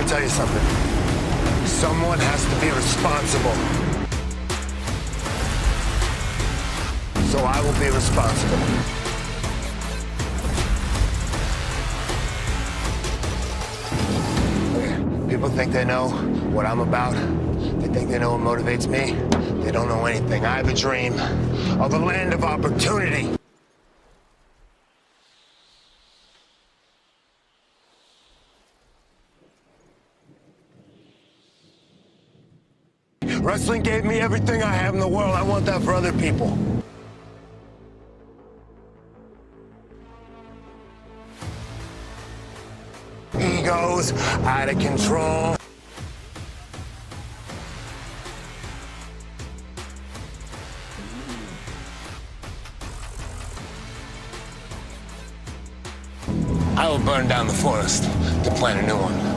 tell you something. Someone has to be responsible. So I will be responsible. People think they know what I'm about. They think they know what motivates me. They don't know anything. I have a dream of a land of opportunity. Wrestling gave me everything I have in the world. I want that for other people. Egos out of control. I will burn down the forest to plant a new one.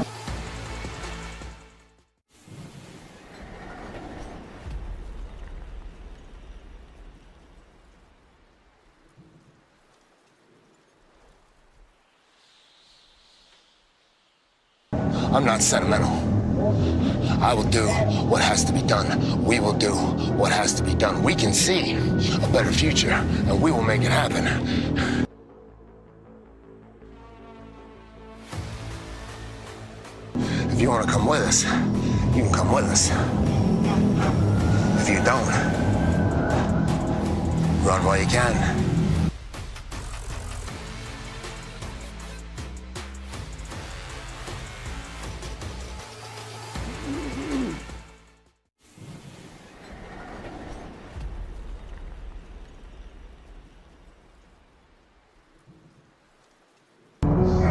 I'm not sentimental. I will do what has to be done. We will do what has to be done. We can see a better future, and we will make it happen. If you want to come with us, you can come with us. If you don't, run while you can.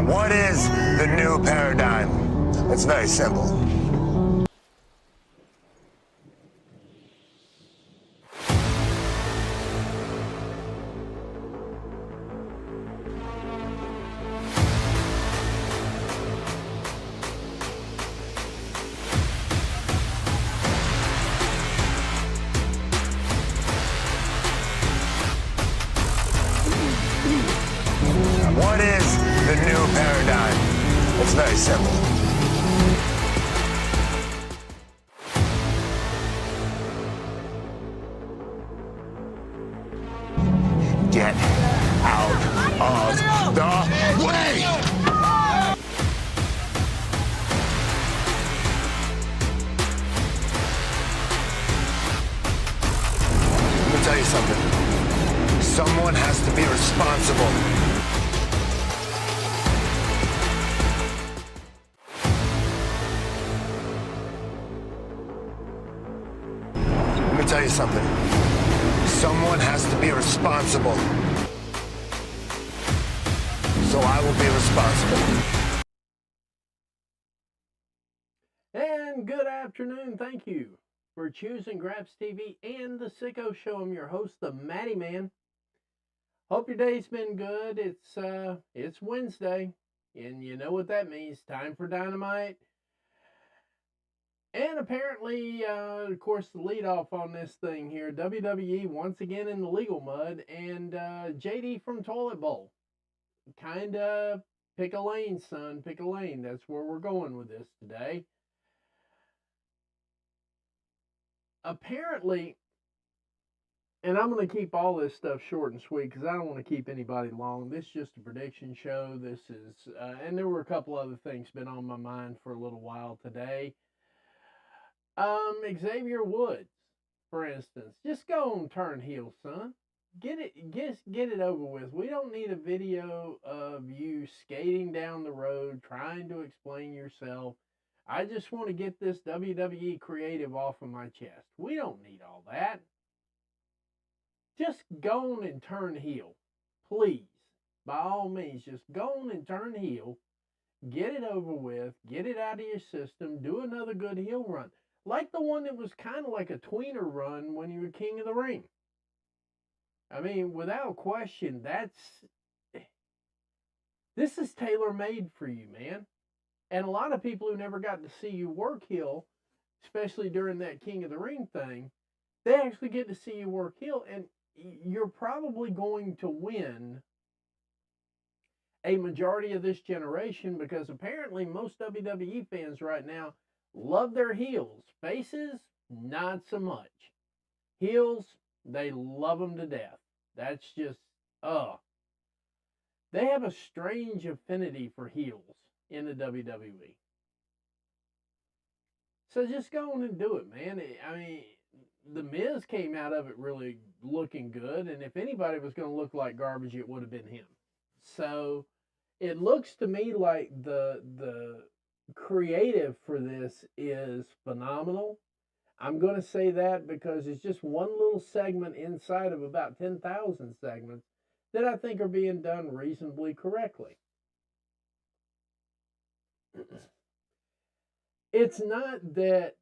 What is the new paradigm? It's very simple. What is the new paradigm? It's very simple. Get out of the way! Let me tell you something. Someone has to be responsible. Let me tell you something. Someone has to be responsible. So I will be responsible. And good afternoon. Thank you for choosing Grabs TV and The Sicko Show. I'm your host, the Matty Man. Hope your day's been good. It's Wednesday, and you know what that means. Time for Dynamite. And apparently, of course, the leadoff on this thing here, WWE once again in the legal mud, and JD from Toilet Bowl. Kind of pick a lane, son, pick a lane. That's where we're going with this today. Apparently, and I'm going to keep all this stuff short and sweet because I don't want to keep anybody long. This is just a prediction show. This is, and there were a couple other things been on my mind for a little while today. Xavier Woods, for instance, just go and turn heel, son. Get it over with. We don't need a video of you skating down the road trying to explain yourself. I just want to get this WWE creative off of my chest. We don't need all that. Just go on and turn heel, please. By all means, just go on and turn heel. Get it over with. Get it out of your system. Do another good heel run. Like the one that was kind of like a tweener run when you were King of the Ring. I mean, without question, this is tailor-made for you, man. And a lot of people who never got to see you work heel, especially during that King of the Ring thing, they actually get to see you work heel, and you're probably going to win a majority of this generation, because apparently most WWE fans right now love their heels. Faces, not so much. Heels, they love them to death. That's just, they have a strange affinity for heels in the WWE. So just go on and do it, man. I mean, The Miz came out of it really looking good, and if anybody was going to look like garbage, it would have been him. So it looks to me like the creative for this is phenomenal. I'm going to say that because it's just one little segment inside of about 10,000 segments that I think are being done reasonably correctly. It's not that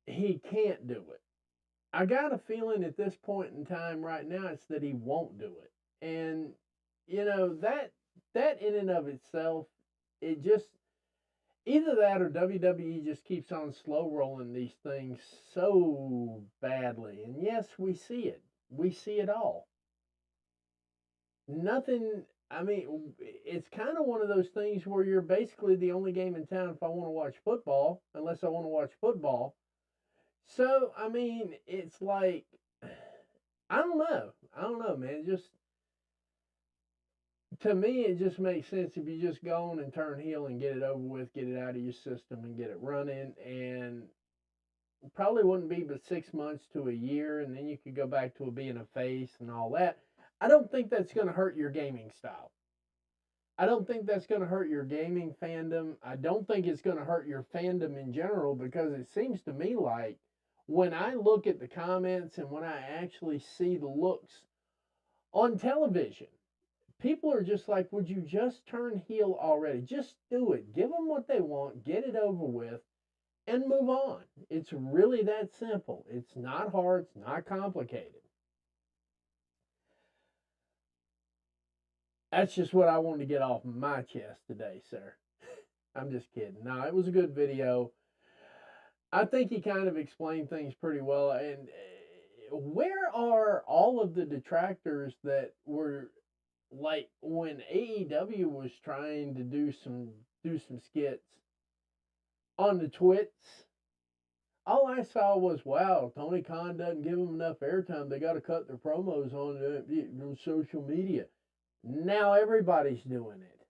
he can't do it. I got a feeling at this point in time right now it's that he won't do it. And that in and of itself, it just either that or WWE just keeps on slow rolling these things so badly. And yes, we see it. We see it all. Nothing, I mean, it's kind of one of those things where you're basically the only game in town if I want to watch football, unless I want to watch football. So, I mean, it's like, I don't know. I don't know, man. Just to me, it just makes sense if you just go on and turn heel and get it over with, get it out of your system and get it running. And probably wouldn't be but 6 months to a year, and then you could go back to being a face and all that. I don't think that's going to hurt your gaming style. I don't think that's going to hurt your gaming fandom. I don't think it's going to hurt your fandom in general, because it seems to me like when I look at the comments and when I actually see the looks on television, people are just like, would you just turn heel already? Just do it. Give them what they want, get it over with, and move on. It's really that simple. It's not hard, it's not complicated. That's just what I wanted to get off my chest today, sir. I'm just kidding. No, it was a good video. I think he kind of explained things pretty well. And where are all of the detractors that were like when AEW was trying to do some skits on the twits? All I saw was, wow, Tony Khan doesn't give them enough airtime. They got to cut their promos on social media. Now everybody's doing it.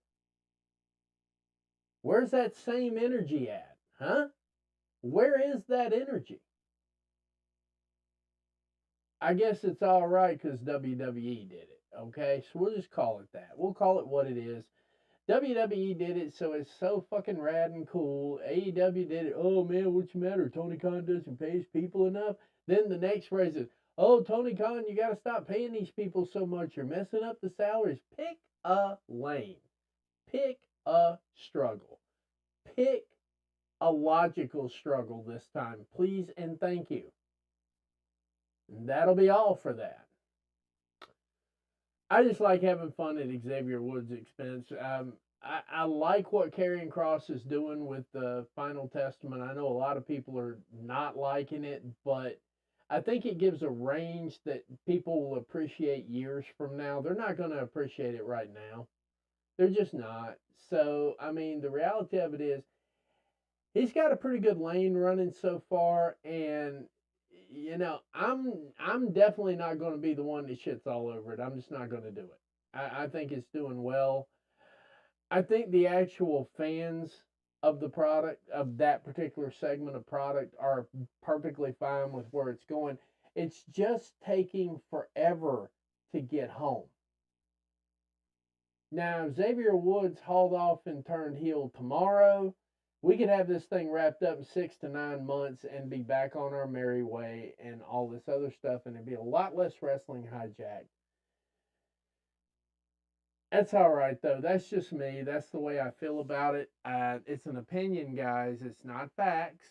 Where's that same energy at? Huh? Where is that energy? I guess it's all right because WWE did it. Okay, so we'll just call it that. We'll call it what it is. WWE did it, so it's so fucking rad and cool. AEW did it. Oh man, what's the matter? Tony Khan doesn't pay his people enough. Then the next phrase is, oh, Tony Khan, you got to stop paying these people so much. You're messing up the salaries. Pick a lane. Pick a struggle. Pick a logical struggle this time, please and thank you. And that'll be all for that. I just like having fun at Xavier Woods' expense. I like what Karrion Kross is doing with the Final Testament. I know a lot of people are not liking it, but I think it gives a range that people will appreciate years from now. They're not going to appreciate it right now. They're just not. So, I mean, the reality of it is, he's got a pretty good lane running so far, and I'm definitely not going to be the one that shits all over it. I'm just not going to do it. I think it's doing well. I think the actual fans of the product, of that particular segment of product, are perfectly fine with where it's going. It's just taking forever to get home. Now, Xavier Woods hauled off and turned heel tomorrow. We could have this thing wrapped up in 6 to 9 months and be back on our merry way and all this other stuff, and it'd be a lot less wrestling hijacked. That's all right, though. That's just me. That's the way I feel about it. It's an opinion, guys. It's not facts.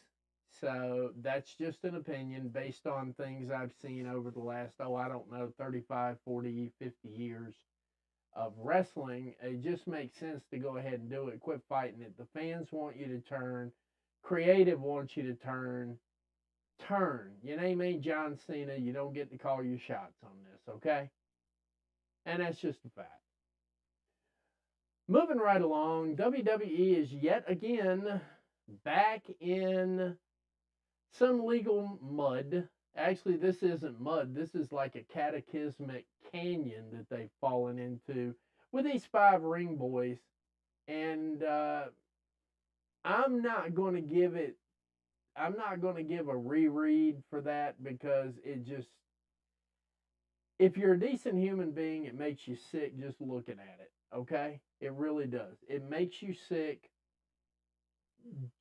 So that's just an opinion based on things I've seen over the last, I don't know, 35, 40, 50 years of wrestling. It just makes sense to go ahead and do it. Quit fighting it. The fans want you to turn. Creative wants you to turn. Turn. Your name ain't John Cena. You don't get to call your shots on this, okay? And that's just a fact. Moving right along, WWE is yet again back in some legal mud. Actually, this isn't mud. This is like a cataclysmic canyon that they've fallen into with these 5 ring boys. And I'm not going to give it, I'm not going to give a reread for that because it just, if you're a decent human being, it makes you sick just looking at it. Okay? It really does. It makes you sick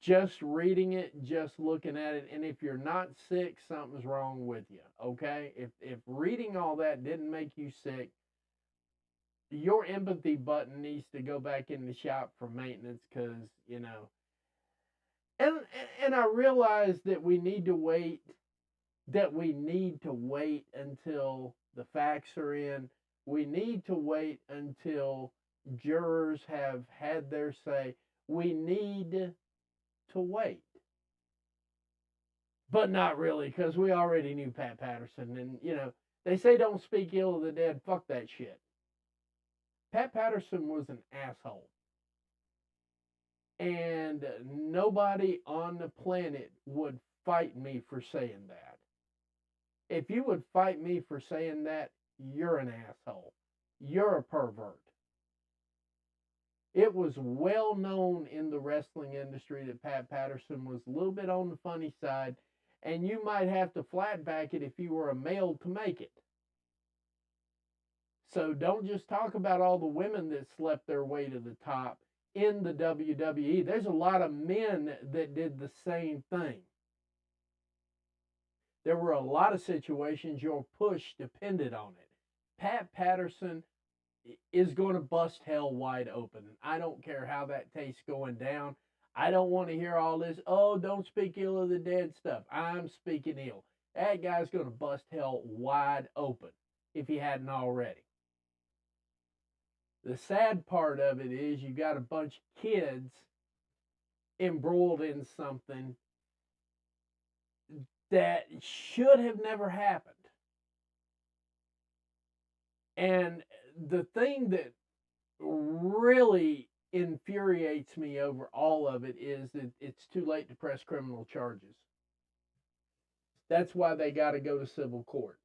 just reading it, just looking at it. And if you're not sick, something's wrong with you. Okay? If reading all that didn't make you sick, your empathy button needs to go back in the shop for maintenance because, you know. And and I realize that we need to wait until the facts are in. We need to wait until jurors have had their say. We need to wait. But not really, because we already knew Pat Patterson. And, you know, they say don't speak ill of the dead. Fuck that shit. Pat Patterson was an asshole. And nobody on the planet would fight me for saying that. If you would fight me for saying that, you're an asshole. You're a pervert. It was well known in the wrestling industry that Pat Patterson was a little bit on the funny side, and you might have to flat back it if you were a male to make it. So don't just talk about all the women that slept their way to the top in the WWE. There's a lot of men that did the same thing. There were a lot of situations your push depended on it. Pat Patterson is going to bust hell wide open. I don't care how that tastes going down. I don't want to hear all this, oh, don't speak ill of the dead stuff. I'm speaking ill. That guy's going to bust hell wide open if he hadn't already. The sad part of it is you got a bunch of kids embroiled in something that should have never happened. And the thing that really infuriates me over all of it is that it's too late to press criminal charges. That's why they got to go to civil court.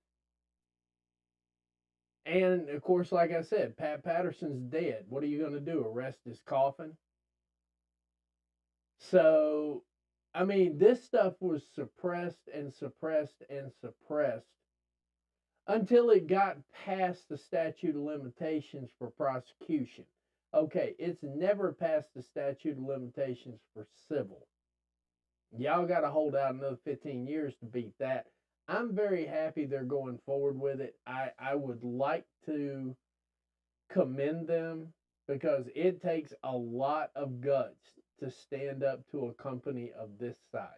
And of course, like I said, Pat Patterson's dead. What are you going to do? Arrest his coffin? So, I mean, this stuff was suppressed and suppressed and suppressed until it got past the statute of limitations for prosecution. Okay, it's never past the statute of limitations for civil. Y'all got to hold out another 15 years to beat that. I'm very happy they're going forward with it. I would like to commend them because it takes a lot of guts to stand up to a company of this size.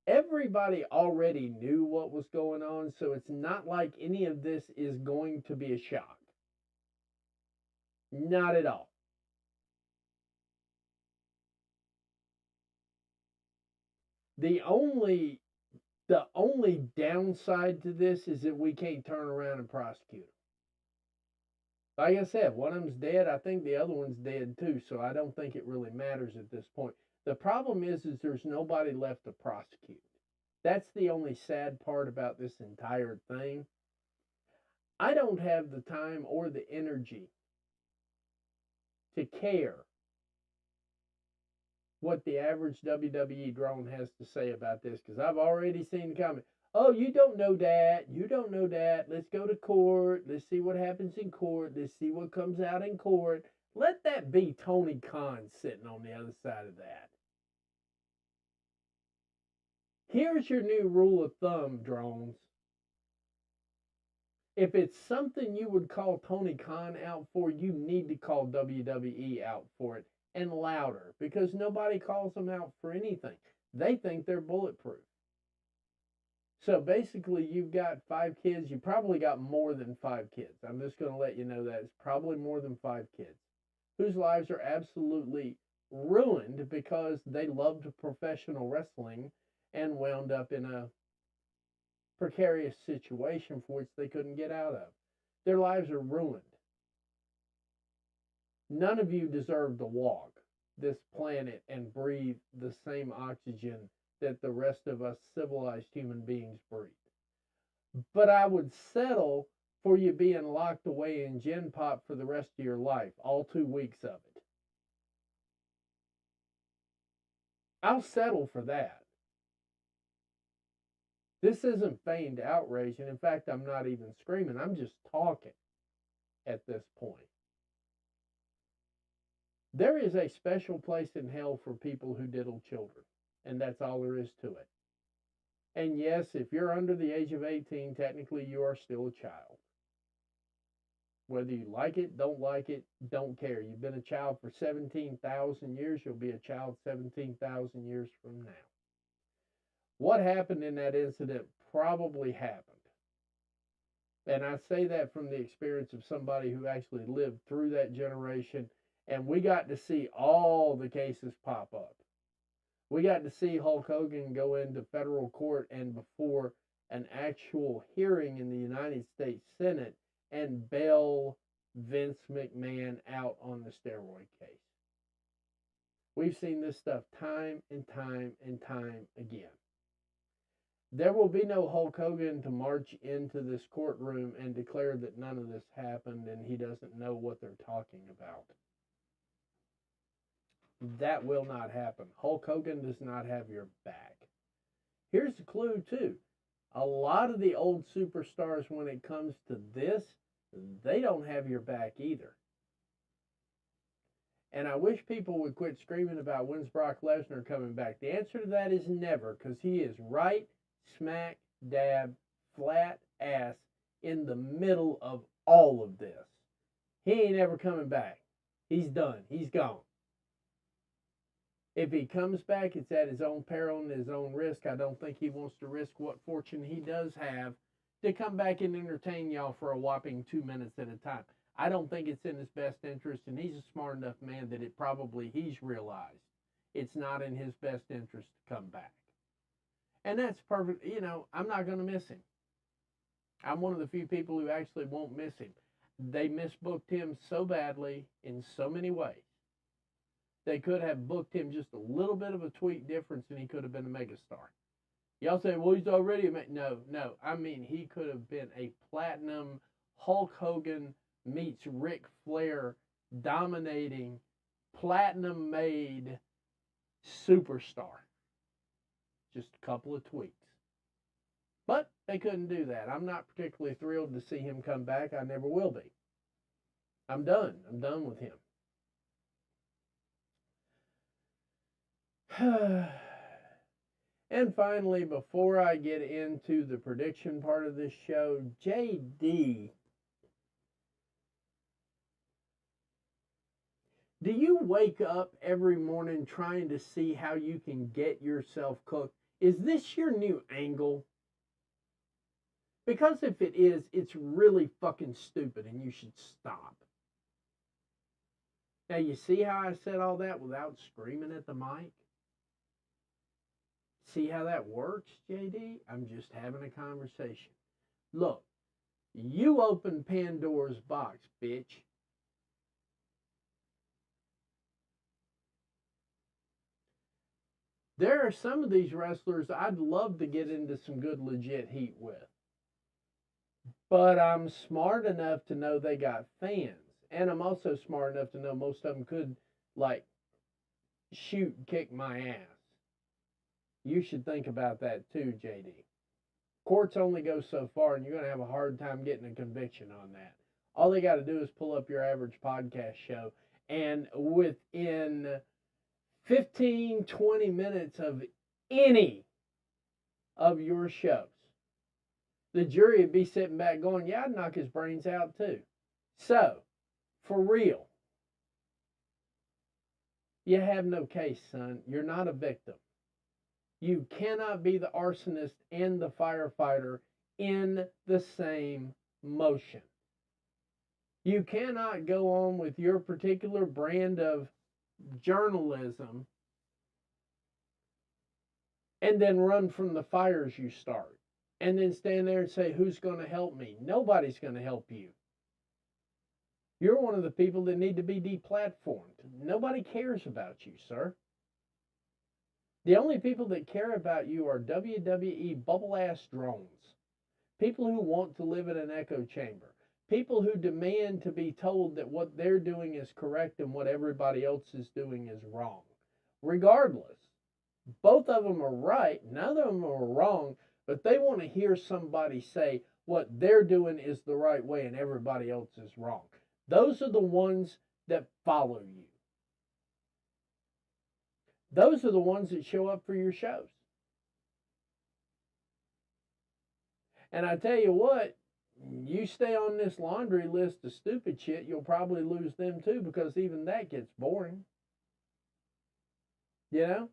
Everybody already knew what was going on, so it's not like any of this is going to be a shock. Not at all. The only downside to this is that we can't turn around and prosecute them. Like I said, one of them's dead. I think the other one's dead too, so I don't think it really matters at this point. The problem is there's nobody left to prosecute. That's the only sad part about this entire thing. I don't have the time or the energy to care what the average WWE drone has to say about this because I've already seen the comment. Oh, you don't know that. You don't know that. Let's go to court. Let's see what happens in court. Let's see what comes out in court. Let that be Tony Khan sitting on the other side of that. Here's your new rule of thumb, drones. If it's something you would call Tony Khan out for, you need to call WWE out for it, and louder, because nobody calls them out for anything. They think they're bulletproof. So basically, you've got 5 kids. You probably got more than 5 kids. I'm just going to let you know that it's probably more than 5 kids whose lives are absolutely ruined because they loved professional wrestling and wound up in a precarious situation for which they couldn't get out of. Their lives are ruined. None of you deserve to walk this planet and breathe the same oxygen that the rest of us civilized human beings breathe. But I would settle for you being locked away in Gen Pop for the rest of your life, all 2 weeks of it. I'll settle for that. This isn't feigned outrage, and in fact, I'm not even screaming. I'm just talking at this point. There is a special place in hell for people who diddle children, and that's all there is to it. And yes, if you're under the age of 18, technically you are still a child. Whether you like it, don't care. You've been a child for 17,000 years, you'll be a child 17,000 years from now. What happened in that incident probably happened. And I say that from the experience of somebody who actually lived through that generation, and we got to see all the cases pop up. We got to see Hulk Hogan go into federal court and before an actual hearing in the United States Senate and bail Vince McMahon out on the steroid case. We've seen this stuff time and time and time again. There will be no Hulk Hogan to march into this courtroom and declare that none of this happened and he doesn't know what they're talking about. That will not happen. Hulk Hogan does not have your back. Here's the clue, too. A lot of the old superstars, when it comes to this, they don't have your back either. And I wish people would quit screaming about when's Brock Lesnar coming back. The answer to that is never, because he is right smack dab flat ass in the middle of all of this. He ain't ever coming back. He's done. He's gone. If he comes back, it's at his own peril and his own risk. I don't think he wants to risk what fortune he does have to come back and entertain y'all for a whopping 2 minutes at a time. I don't think it's in his best interest, and he's a smart enough man that it probably he's realized it's not in his best interest to come back. And that's perfect. You know, I'm not going to miss him. I'm one of the few people who actually won't miss him. They misbooked him so badly in so many ways. They could have booked him just a little bit of a tweak difference and he could have been a megastar. Y'all say, well, he's already a No. I mean, he could have been a platinum Hulk Hogan meets Ric Flair dominating, platinum made superstar. Just a couple of tweaks. But they couldn't do that. I'm not particularly thrilled to see him come back. I never will be. I'm done. I'm done with him. And finally, before I get into the prediction part of this show, JD, do you wake up every morning trying to see how you can get yourself cooked? Is this your new angle? Because if it is, it's really fucking stupid and you should stop. Now, you see how I said all that without screaming at the mic? See how that works, JD? I'm just having a conversation. Look, you open Pandora's box, bitch. There are some of these wrestlers I'd love to get into some good legit heat with. But I'm smart enough to know they got fans. And I'm also smart enough to know most of them could, like, shoot and kick my ass. You should think about that too, JD. Courts only go so far, and you're going to have a hard time getting a conviction on that. All they got to do is pull up your average podcast show, and within 15, 20 minutes of any of your shows, the jury would be sitting back going, yeah, I'd knock his brains out too. So, for real, you have no case, son. You're not a victim. You cannot be the arsonist and the firefighter in the same motion. You cannot go on with your particular brand of journalism and then run from the fires you start and then stand there and say, who's going to help me? Nobody's going to help you. You're one of the people that need to be deplatformed. Nobody cares about you, sir. The only people that care about you are WWE bubble ass drones. People who want to live in an echo chamber. People who demand to be told that what they're doing is correct and what everybody else is doing is wrong. Regardless, both of them are right, none of them are wrong, but they want to hear somebody say what they're doing is the right way and everybody else is wrong. Those are the ones that follow you. Those are the ones that show up for your shows. And I tell you what, you stay on this laundry list of stupid shit, you'll probably lose them too, because even that gets boring. You know?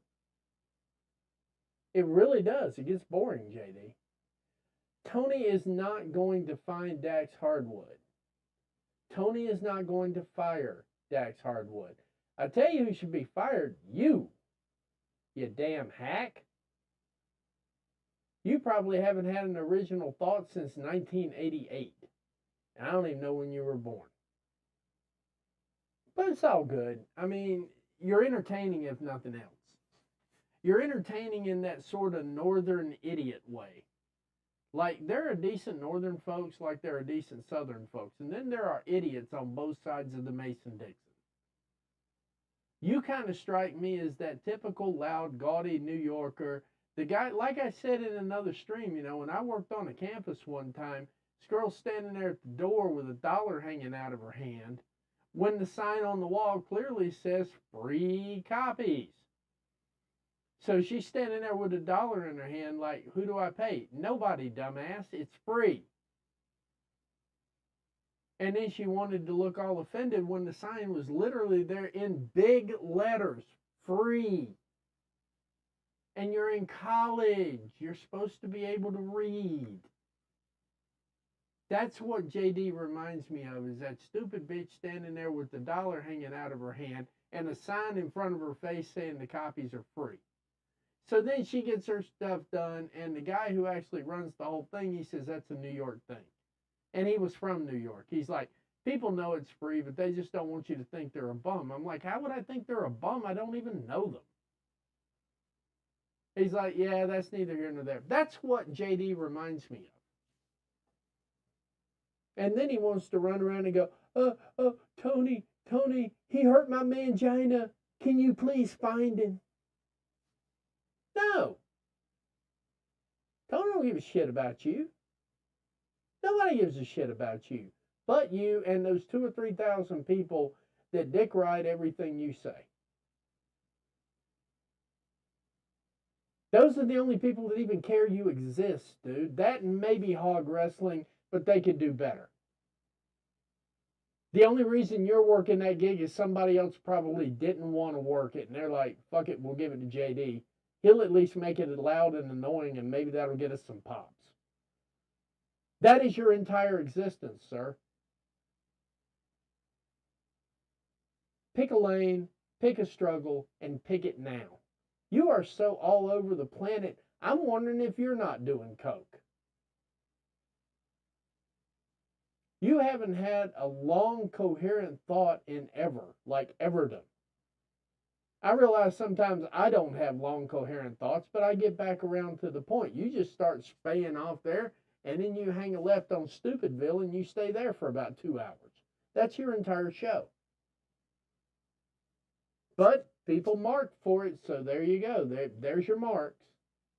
It really does. It gets boring, JD. Tony is not going to find Dax Hardwood. Tony is not going to fire Dax Hardwood. I tell you who should be fired. You damn hack. You probably haven't had an original thought since 1988. And I don't even know when you were born. But it's all good. I mean, you're entertaining if nothing else. You're entertaining in that sort of northern idiot way. Like, there are decent northern folks like there are decent southern folks. And then there are idiots on both sides of the Mason-Dixon. You kind of strike me as that typical loud, gaudy New Yorker. The guy, like I said in another stream, you know, when I worked on a campus one time, this girl standing there at the door with $1 hanging out of her hand, when the sign on the wall clearly says free copies. So she's standing there with $1 in her hand like, who do I pay? Nobody, dumbass. It's free. And then she wanted to look all offended when the sign was literally there in big letters, free. And you're in college. You're supposed to be able to read. That's what JD reminds me of, is that stupid bitch standing there with $1 hanging out of her hand and a sign in front of her face saying the copies are free. So then she gets her stuff done, and the guy who actually runs the whole thing, he says that's a New York thing. And he was from New York. He's like, people know it's free, but they just don't want you to think they're a bum. I'm like, how would I think they're a bum? I don't even know them. He's like, yeah, that's neither here nor there. That's what JD reminds me of. And then he wants to run around and go, Tony, he hurt my mangina. Can you please find him? No. Tony don't give a shit about you. Nobody gives a shit about you. But you and those 2,000 or 3,000 people that dick ride everything you say. Those are the only people that even care you exist, dude. That and maybe hog wrestling, but they could do better. The only reason you're working that gig is somebody else probably didn't want to work it, and they're like, fuck it, we'll give it to JD. He'll at least make it loud and annoying, and maybe that'll get us some pops. That is your entire existence, sir. Pick a lane, pick a struggle, and pick it now. You are so all over the planet, I'm wondering if you're not doing coke. You haven't had a long, coherent thought in ever, like Everdom. I realize sometimes I don't have long, coherent thoughts, but I get back around to the point. You just start spaying off there, and then you hang a left on Stupidville, and you stay there for about 2 hours. That's your entire show. But people mark for it, so there you go. There's your marks.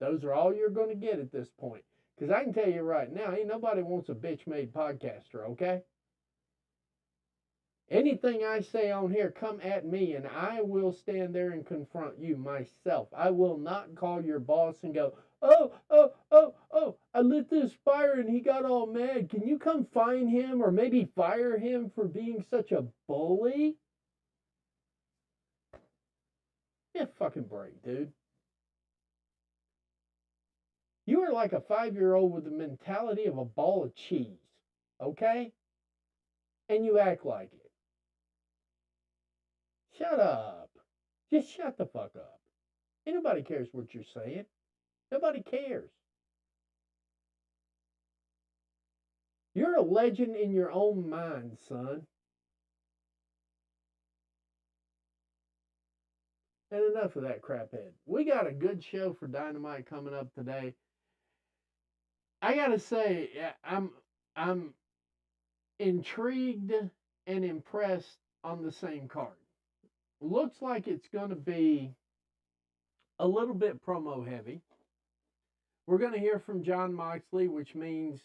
Those are all you're going to get at this point. Because I can tell you right now, ain't nobody wants a bitch-made podcaster, okay? Anything I say on here, come at me, and I will stand there and confront you myself. I will not call your boss and go, oh, I lit this fire and he got all mad. Can you come find him or maybe fire him for being such a bully? Yeah, fucking break, dude. You are like a 5-year-old with the mentality of a ball of cheese, okay? And you act like it. Shut up. Just shut the fuck up. Ain't nobody cares what you're saying. Nobody cares. You're a legend in your own mind, son. And enough of that craphead. We got a good show for Dynamite coming up today. I gotta say, I'm intrigued and impressed on the same card. Looks like it's going to be a little bit promo heavy. We're going to hear from Jon Moxley, which means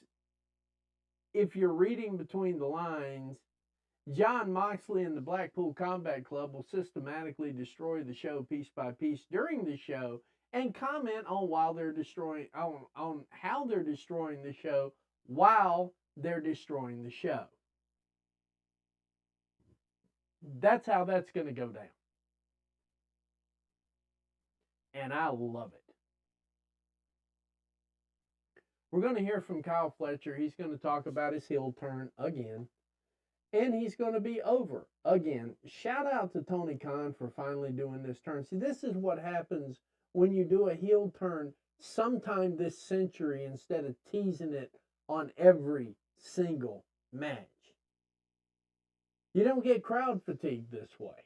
if you're reading between the lines, Jon Moxley and the Blackpool Combat Club will systematically destroy the show piece by piece during the show and comment on while they're destroying on how they're destroying the show while they're destroying the show. That's how that's going to go down. And I love it. We're going to hear from Kyle Fletcher. He's going to talk about his heel turn again. And he's going to be over again. Shout out to Tony Khan for finally doing this turn. See, this is what happens when you do a heel turn sometime this century instead of teasing it on every single match. You don't get crowd fatigue this way.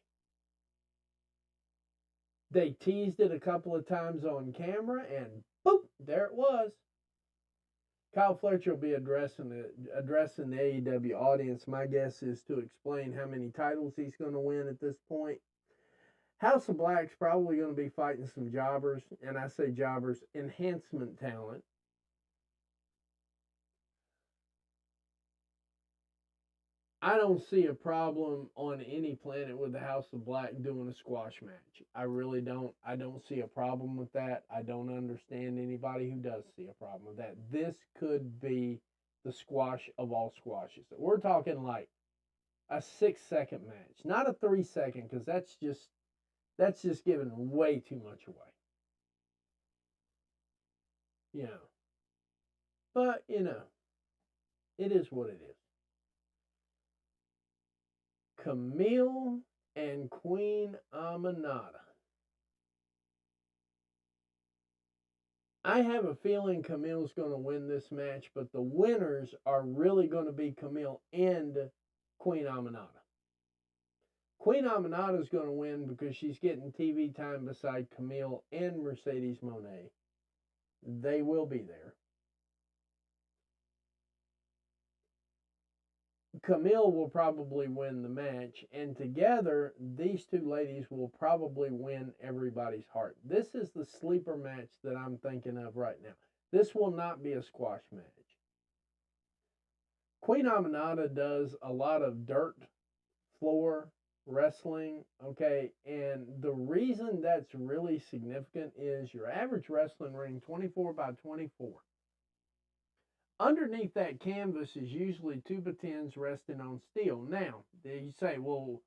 They teased it a couple of times on camera, and boop, there it was. Kyle Fletcher will be addressing the AEW audience. My guess is to explain how many titles he's going to win at this point. House of Black's probably going to be fighting some jobbers, and I say jobbers, enhancement talent. I don't see a problem on any planet with the House of Black doing a squash match. I really don't. I don't see a problem with that. I don't understand anybody who does see a problem with that. This could be the squash of all squashes. We're talking like a 6-second match, not a 3-second, because that's just giving way too much away. You know. But, you know, it is what it is. Camille and Queen Aminata. I have a feeling Camille's going to win this match, but the winners are really going to be Camille and Queen Aminata. Queen Aminata is going to win because she's getting TV time beside Camille and Mercedes Moné. They will be there. Camille will probably win the match, and together, these two ladies will probably win everybody's heart. This is the sleeper match that I'm thinking of right now. This will not be a squash match. Queen Aminata does a lot of dirt floor wrestling, okay, and the reason that's really significant is your average wrestling ring, 24 by 24. Underneath that canvas is usually 2x10s resting on steel. Now, you say, well,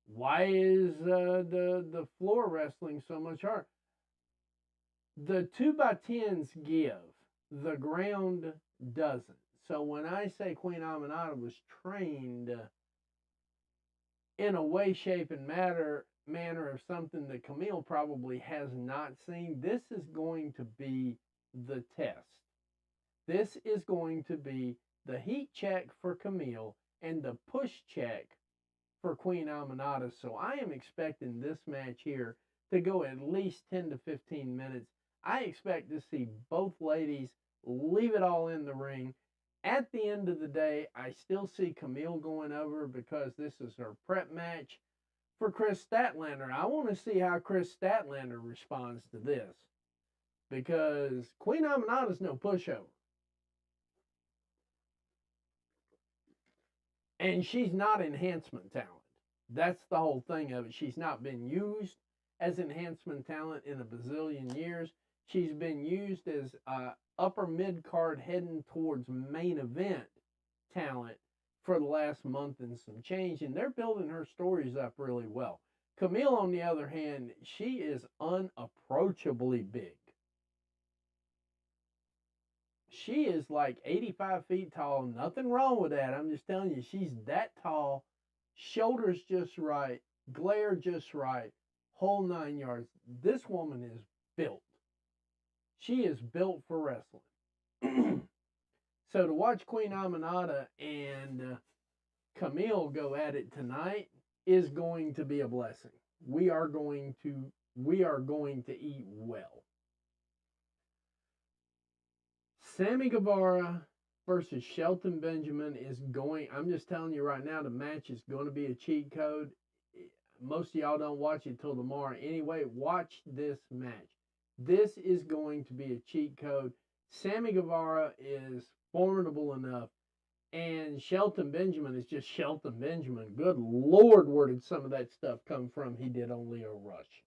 why is the floor wrestling so much harder? The 2x10s give, the ground doesn't. So when I say Queen Aminata was trained in a way, shape, and manner of something that Camille probably has not seen, this is going to be the test. This is going to be the heat check for Camille and the push check for Queen Aminata. So I am expecting this match here to go at least 10 to 15 minutes. I expect to see both ladies leave it all in the ring. At the end of the day, I still see Camille going over because this is her prep match for Chris Statlander. I want to see how Chris Statlander responds to this because Queen Aminata is no pushover. And she's not enhancement talent. That's the whole thing of it. She's not been used as enhancement talent in a bazillion years. She's been used as upper mid-card heading towards main event talent for the last month and some change. And they're building her stories up really well. Camille, on the other hand, she is unapproachably big. She is like 85 feet tall. Nothing wrong with that. I'm just telling you, she's that tall. Shoulders just right. Glare just right. Whole 9 yards. This woman is built. She is built for wrestling. So to watch Queen Aminata and Camille go at it tonight is going to be a blessing. we are going to eat well. Sammy Guevara versus Shelton Benjamin is going. I'm just telling you right now, the match is going to be a cheat code. Most of y'all don't watch it till tomorrow. Anyway, watch this match. This is going to be a cheat code. Sammy Guevara is formidable enough, and Shelton Benjamin is just Shelton Benjamin. Good Lord, where did some of that stuff come from he did on Leo Rush?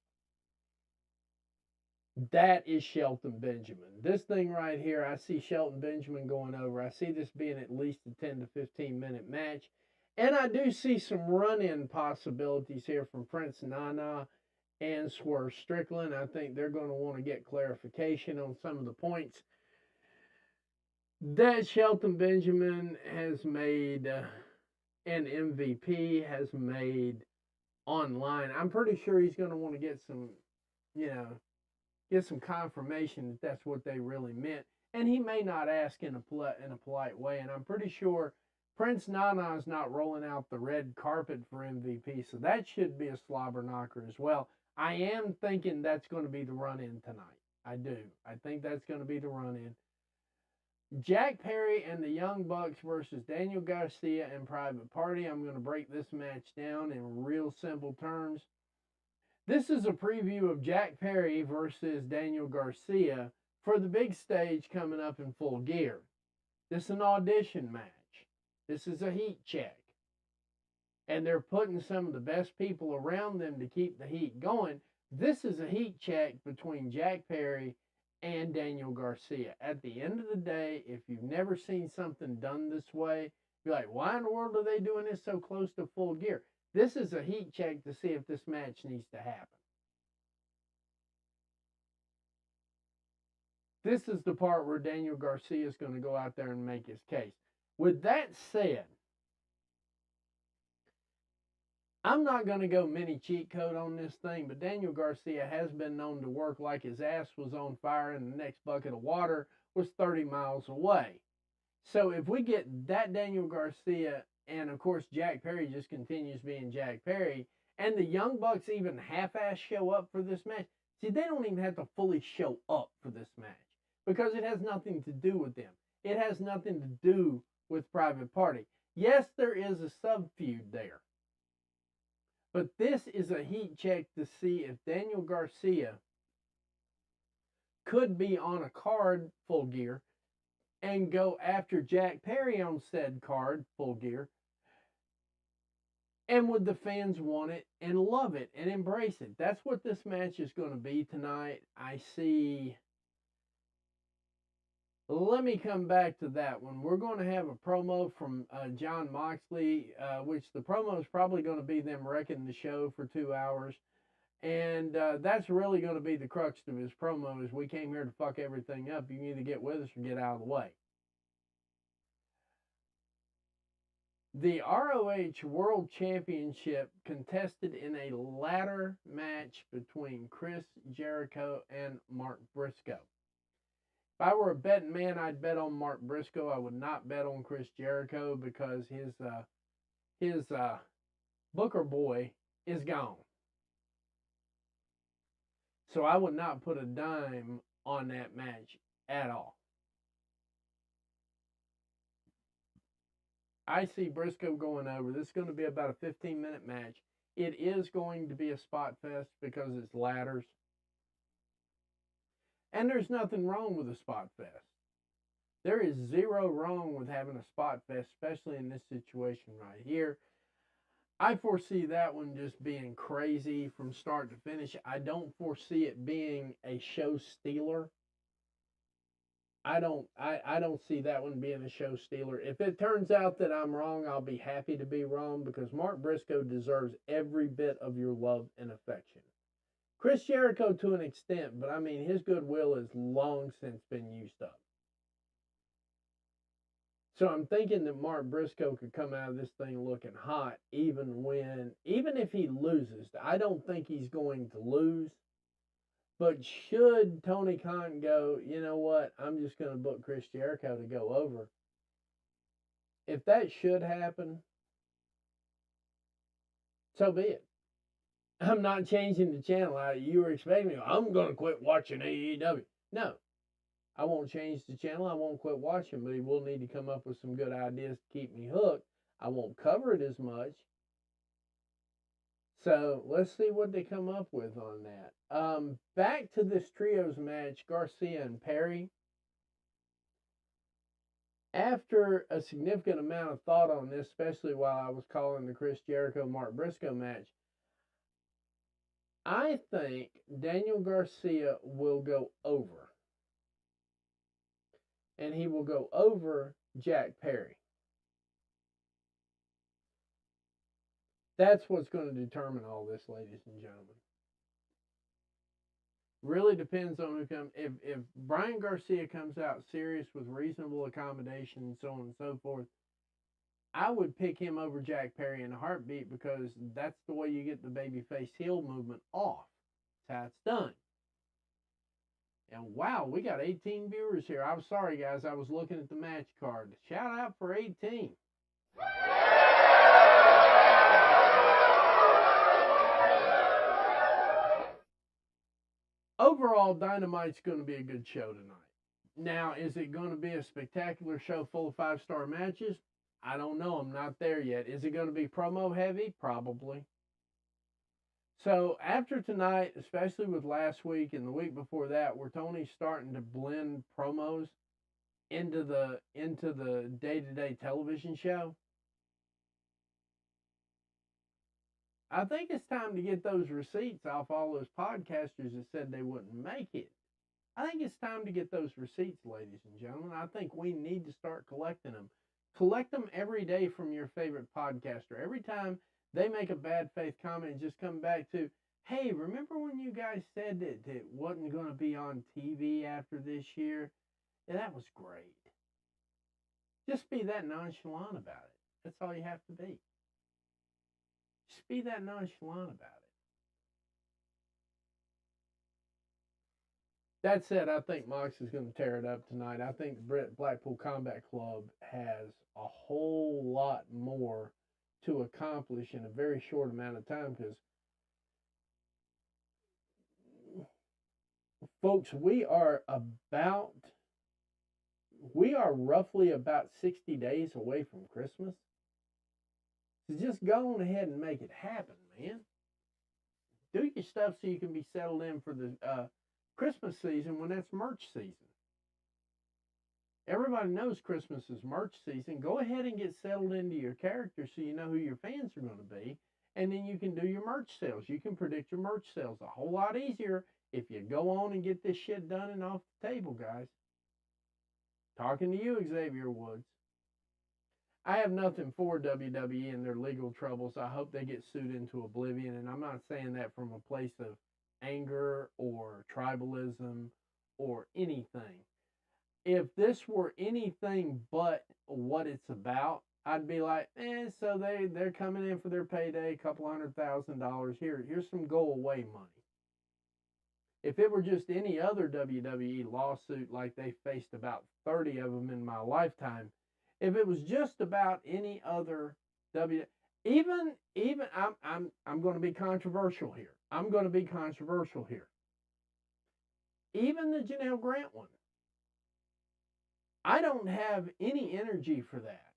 That is Shelton Benjamin. This thing right here, I see Shelton Benjamin going over. I see this being at least a 10 to 15 minute match. And I do see some run-in possibilities here from Prince Nana and Swerve Strickland. I think they're going to want to get clarification on some of the points that Shelton Benjamin has made and MVP has made online. I'm pretty sure he's going to want to get some, get some confirmation that that's what they really meant. And he may not ask in a polite way. And I'm pretty sure Prince Nana is not rolling out the red carpet for MVP, so that should be a slobber knocker as well. I am thinking that's going to be the run-in tonight. I do. I think that's going to be the run-in. Jack Perry and the Young Bucks versus Daniel Garcia and Private Party. I'm going to break this match down in real simple terms. This is a preview of Jack Perry versus Daniel Garcia for the big stage coming up in Full Gear. This is an audition match. This is a heat check. And they're putting some of the best people around them to keep the heat going. This is a heat check between Jack Perry and Daniel Garcia. At the end of the day, if you've never seen something done this way, you're like, why in the world are they doing this so close to Full Gear? This is a heat check to see if this match needs to happen. This is the part where Daniel Garcia is going to go out there and make his case. With that said, I'm not going to go mini cheat code on this thing, but Daniel Garcia has been known to work like his ass was on fire and the next bucket of water was 30 miles away. So if we get that Daniel Garcia, and of course Jack Perry just continues being Jack Perry, and the Young Bucks even half-ass show up for this match, see, they don't even have to fully show up for this match because it has nothing to do with them. It has nothing to do with Private Party. Yes, there is a sub-feud there. But this is a heat check to see if Daniel Garcia could be on a card, Full Gear, and go after Jack Perry on said card, Full Gear. And would the fans want it and love it and embrace it? That's what this match is going to be tonight. I see. Let me come back to that one. We're going to have a promo from Jon Moxley, which the promo is probably going to be them wrecking the show for 2 hours. And that's really going to be the crux of his promo is we came here to fuck everything up. You can either get with us or get out of the way. The ROH World Championship contested in a ladder match between Chris Jericho and Mark Briscoe. If I were a betting man, I'd bet on Mark Briscoe. I would not bet on Chris Jericho because his Booker boy is gone. So I would not put a dime on that match at all. I see Briscoe going over. This is going to be about a 15-minute match. It is going to be a spot fest because it's ladders. And there's nothing wrong with a spot fest. There is zero wrong with having a spot fest, especially in this situation right here. I foresee that one just being crazy from start to finish. I don't foresee it being a show stealer. I don't see that one being a show stealer. If it turns out that I'm wrong, I'll be happy to be wrong because Mark Briscoe deserves every bit of your love and affection. Chris Jericho to an extent, but I mean, his goodwill is long since been used up. So I'm thinking that Mark Briscoe could come out of this thing looking hot even if he loses. I don't think he's going to lose. But should Tony Khan go, you know what, I'm just going to book Chris Jericho to go over. If that should happen, so be it. I'm not changing the channel. You were expecting me, I'm going to quit watching AEW. No, I won't change the channel. I won't quit watching, but he will need to come up with some good ideas to keep me hooked. I won't cover it as much. So let's see what they come up with on that. Back to this trios match, Garcia and Perry. After a significant amount of thought on this, especially while I was calling the Chris Jericho Mark Briscoe match, I think Daniel Garcia will go over. And he will go over Jack Perry. That's what's going to determine all this, ladies and gentlemen. Really depends on who comes. If Brian Garcia comes out serious with reasonable accommodation and so on and so forth, I would pick him over Jack Perry in a heartbeat, because that's the way you get the babyface heel movement off. That's how it's done. And wow, we got 18 viewers here. I'm sorry, guys. I was looking at the match card. Shout out for 18. Overall, Dynamite's going to be a good show tonight. Now, is it going to be a spectacular show full of 5-star matches? I don't know. I'm not there yet. Is it going to be promo heavy? Probably. So after tonight, especially with last week and the week before that, where Tony's starting to blend promos into the day-to-day television show, I think it's time to get those receipts off all those podcasters that said they wouldn't make it. I think it's time to get those receipts, ladies and gentlemen. I think we need to start collecting them. Collect them every day from your favorite podcaster. Every time they make a bad faith comment, just come back to, hey, remember when you guys said that it wasn't going to be on TV after this year? Yeah, that was great. Just be that nonchalant about it. That's all you have to be. Just be that nonchalant about it. That said, I think Mox is going to tear it up tonight. I think the Blackpool Combat Club has a whole lot more to accomplish in a very short amount of time, because, folks, we are roughly about 60 days away from Christmas. So just go on ahead and make it happen, man. Do your stuff so you can be settled in for the Christmas season when that's merch season. Everybody knows Christmas is merch season. Go ahead and get settled into your character so you know who your fans are going to be. And then you can do your merch sales. You can predict your merch sales a whole lot easier if you go on and get this shit done and off the table, guys. Talking to you, Xavier Woods. I have nothing for WWE and their legal troubles. I hope they get sued into oblivion. And I'm not saying that from a place of anger or tribalism or anything. If this were anything but what it's about, I'd be like, so they're coming in for their payday, $200,000. Here's some go away money. If it were just any other WWE lawsuit, like they faced about 30 of them in my lifetime, if it was just about any other even I'm going to be controversial here. Even the Janelle Grant one, I don't have any energy for that,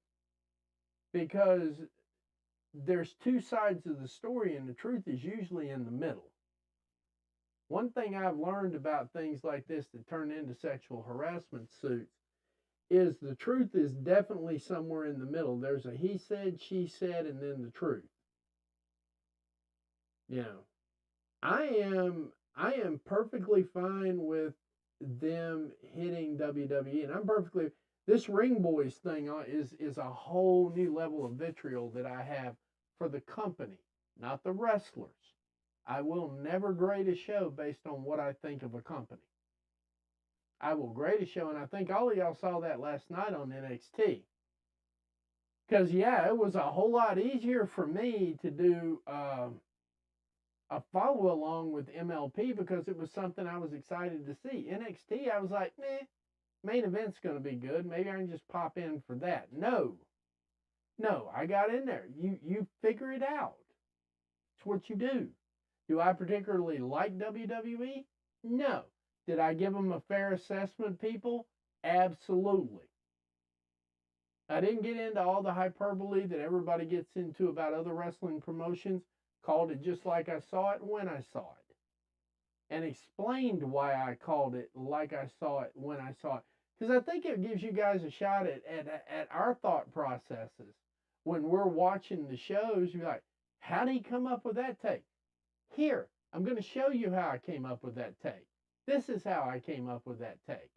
because there's two sides of the story and the truth is usually in the middle. One thing I've learned about things like this that turn into sexual harassment suits is the truth is definitely somewhere in the middle. There's a he said, she said, and then the truth. You know, I am perfectly fine with them hitting WWE, and this Ring Boys thing is a whole new level of vitriol that I have for the company, not the wrestlers. I will never grade a show based on what I think of a company. I will grade a show, and I think all of y'all saw that last night on NXT. Because, yeah, it was a whole lot easier for me to do a follow-along with MLP because it was something I was excited to see. NXT, I was like, main event's going to be good. Maybe I can just pop in for that. No, I got in there. You figure it out. It's what you do. Do I particularly like WWE? No. Did I give them a fair assessment, people? Absolutely. I didn't get into all the hyperbole that everybody gets into about other wrestling promotions, called it just like I saw it when I saw it, and explained why I called it like I saw it when I saw it. Because I think it gives you guys a shot at our thought processes. When we're watching the shows, you're like, how did he come up with that take? Here, I'm going to show you how I came up with that take. This is how I came up with that take.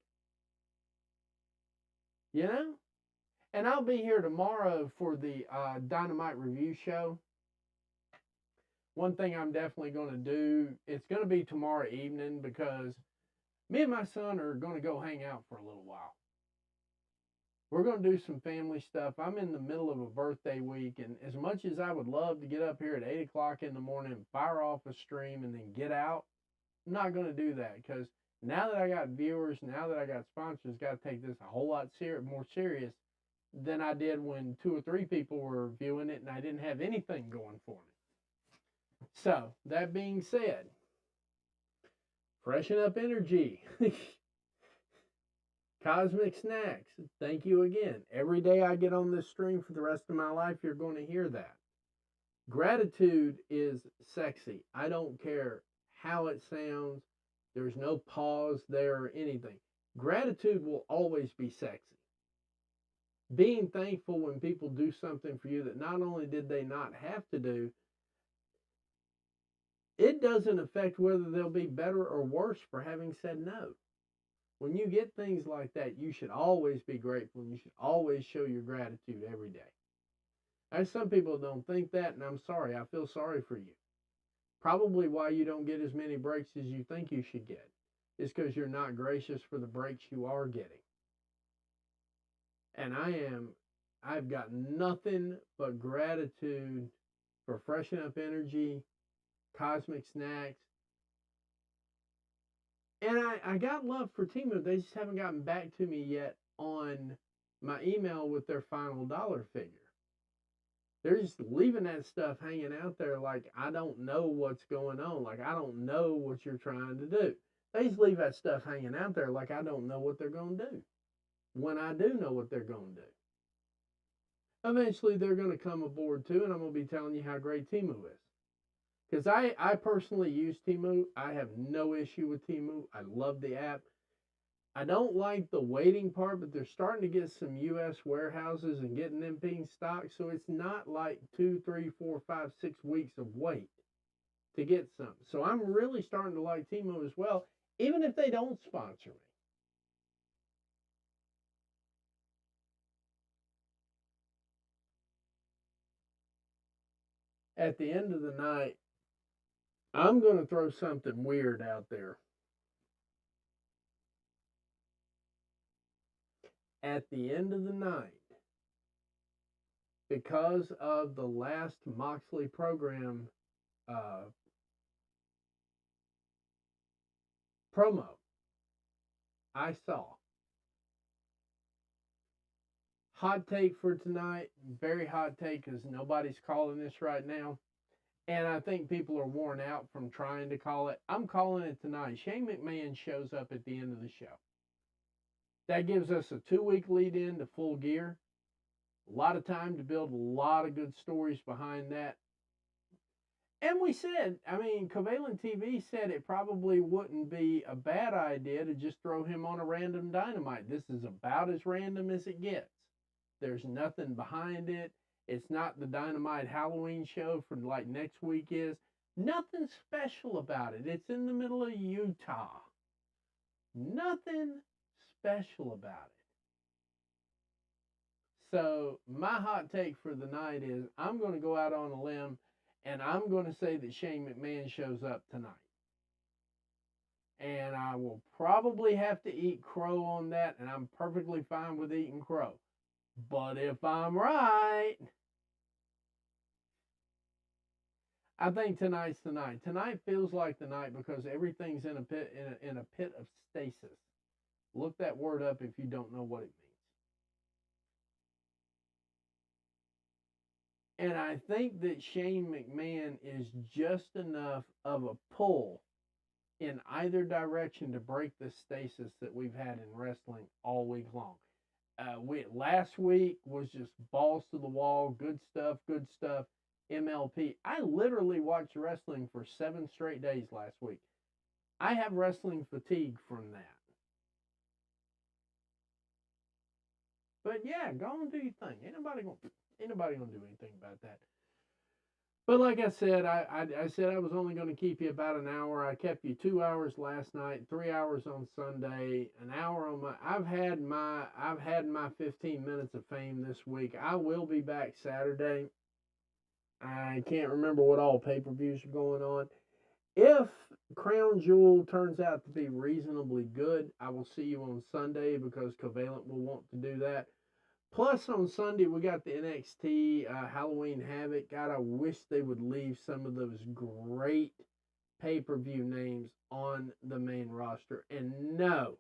You know? And I'll be here tomorrow for the Dynamite review show. One thing I'm definitely going to do, it's going to be tomorrow evening because me and my son are going to go hang out for a little while. We're going to do some family stuff. I'm in the middle of a birthday week, and as much as I would love to get up here at 8 o'clock in the morning, fire off a stream, and then get out, I'm not going to do that because now that I got viewers, now that I got sponsors, got to take this a whole lot more serious than I did when 2 or 3 people were viewing it and I didn't have anything going for me. So, that being said, freshen up energy. Cosmic Snacks, thank you again. Every day I get on this stream for the rest of my life, you're going to hear that. Gratitude is sexy. I don't care how it sounds. There's no pause there or anything. Gratitude will always be sexy. Being thankful when people do something for you that not only did they not have to do, it doesn't affect whether they'll be better or worse for having said no. When you get things like that, you should always be grateful and you should always show your gratitude every day. And some people don't think that, and I'm sorry. I feel sorry for you. Probably why you don't get as many breaks as you think you should get is because you're not gracious for the breaks you are getting. And I've got nothing but gratitude for Freshen Up Energy, Cosmic Snacks. And I got love for Temu. They just haven't gotten back to me yet on my email with their final dollar figure. They're just leaving that stuff hanging out there like I don't know what's going on. Like I don't know what you're trying to do. They just leave that stuff hanging out there like I don't know what they're going to do. When I do know what they're going to do. Eventually they're going to come aboard too, and I'm going to be telling you how great Temu is. Because I personally use Temu. I have no issue with Temu. I love the app. I don't like the waiting part, but they're starting to get some U.S. warehouses and getting them being stocked. So it's not like 2, 3, 4, 5, 6 weeks of wait to get some. So I'm really starting to like Temu as well, even if they don't sponsor me. At the end of the night, I'm going to throw something weird out there. At the end of the night, because of the last Moxley program promo I saw. Hot take for tonight, very hot take because nobody's calling this right now. And I think people are worn out from trying to call it. I'm calling it tonight. Shane McMahon shows up at the end of the show. That gives us a 2-week lead in to Full Gear. A lot of time to build a lot of good stories behind that. And we said, Covalent TV said it probably wouldn't be a bad idea to just throw him on a random Dynamite. This is about as random as it gets. There's nothing behind it. It's not the Dynamite Halloween show for like next week is. Nothing special about it. It's in the middle of Utah. Nothing special about it. So my hot take for the night is I'm going to go out on a limb and I'm going to say that Shane McMahon shows up tonight. And I will probably have to eat crow on that, and I'm perfectly fine with eating crow. But if I'm right, I think tonight's the night. Tonight feels like the night because everything's in a pit of stasis. Look that word up if you don't know what it means. And I think that Shane McMahon is just enough of a pull in either direction to break the stasis that we've had in wrestling all week long. Last week was just balls to the wall, good stuff, good stuff. MLP. I literally watched wrestling for 7 straight days last week. I have wrestling fatigue from that. But yeah, go and do your thing. Ain't nobody gonna do anything about that. But like I said, I said I was only going to keep you about an hour. I kept you 2 hours last night, 3 hours on Sunday, an hour on my. I've had my 15 minutes of fame this week. I will be back Saturday. I can't remember what all pay-per-views are going on. If Crown Jewel turns out to be reasonably good, I will see you on Sunday because Covalent will want to do that. Plus, on Sunday, we got the NXT Halloween Havoc. God, I wish they would leave some of those great pay-per-view names on the main roster. And no,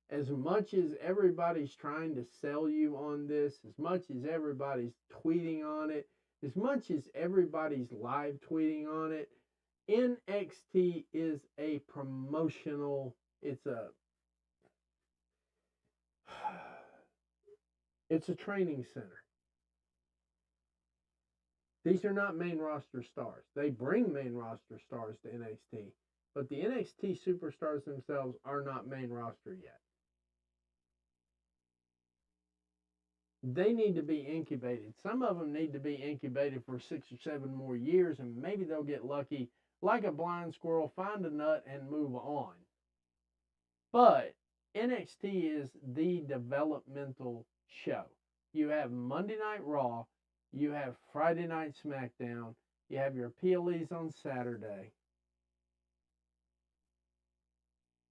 as much as everybody's trying to sell you on this, as much as everybody's tweeting on it, as much as everybody's live tweeting on it, NXT is a promotional, it's a training center. These are not main roster stars. They bring main roster stars to NXT, but the NXT superstars themselves are not main roster yet. They need to be incubated. Some of them need to be incubated for 6 or 7 more years, and maybe they'll get lucky, like a blind squirrel, find a nut and move on. But NXT is the developmental show. You have Monday Night Raw, you have Friday Night SmackDown, you have your PLEs on Saturday.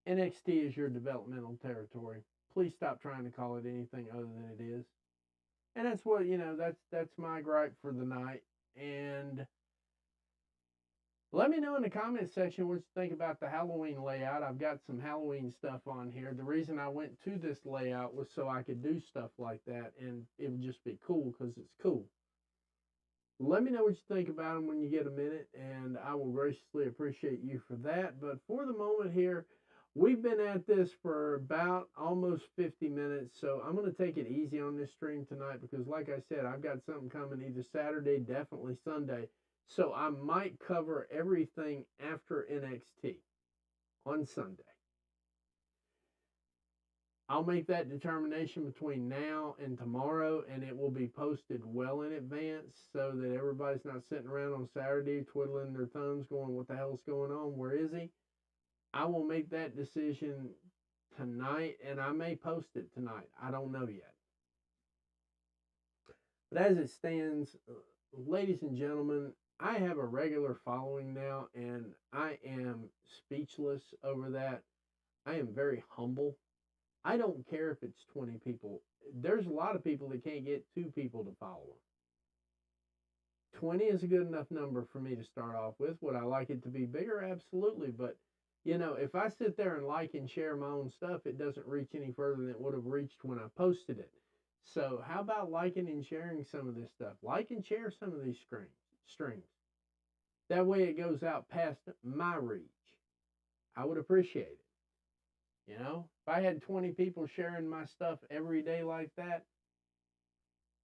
NXT is your developmental territory. Please stop trying to call it anything other than it is. And that's what, that's my gripe for the night. And let me know in the comment section what you think about the Halloween layout. I've got some Halloween stuff on here. The reason I went to this layout was so I could do stuff like that, and it would just be cool because it's cool. Let me know what you think about them when you get a minute, and I will graciously appreciate you for that. But for the moment here, we've been at this for about almost 50 minutes, so I'm going to take it easy on this stream tonight because, like I said, I've got something coming either Saturday, definitely Sunday. So I might cover everything after NXT on Sunday. I'll make that determination between now and tomorrow, and it will be posted well in advance so that everybody's not sitting around on Saturday twiddling their thumbs going, what the hell's going on? Where is he? I will make that decision tonight, and I may post it tonight. I don't know yet. But as it stands, ladies and gentlemen, I have a regular following now, and I am speechless over that. I am very humble. I don't care if it's 20 people. There's a lot of people that can't get 2 people to follow them. 20 is a good enough number for me to start off with. Would I like it to be bigger? Absolutely. But, if I sit there and like and share my own stuff, it doesn't reach any further than it would have reached when I posted it. So how about liking and sharing some of this stuff? Like and share some of these streams. That way it goes out past my reach. I would appreciate it. If I had 20 people sharing my stuff every day like that,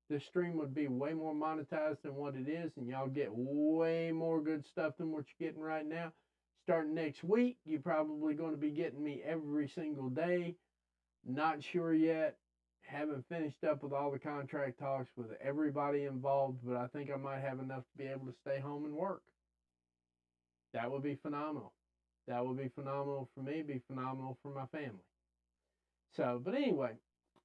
this stream would be way more monetized than what it is, and y'all get way more good stuff than what you're getting right now. Starting next week, you're probably going to be getting me every single day. Not sure yet. Haven't finished up with all the contract talks with everybody involved, but I think I might have enough to be able to stay home and work. That would be phenomenal. That would be phenomenal for me, be phenomenal for my family. So, but anyway,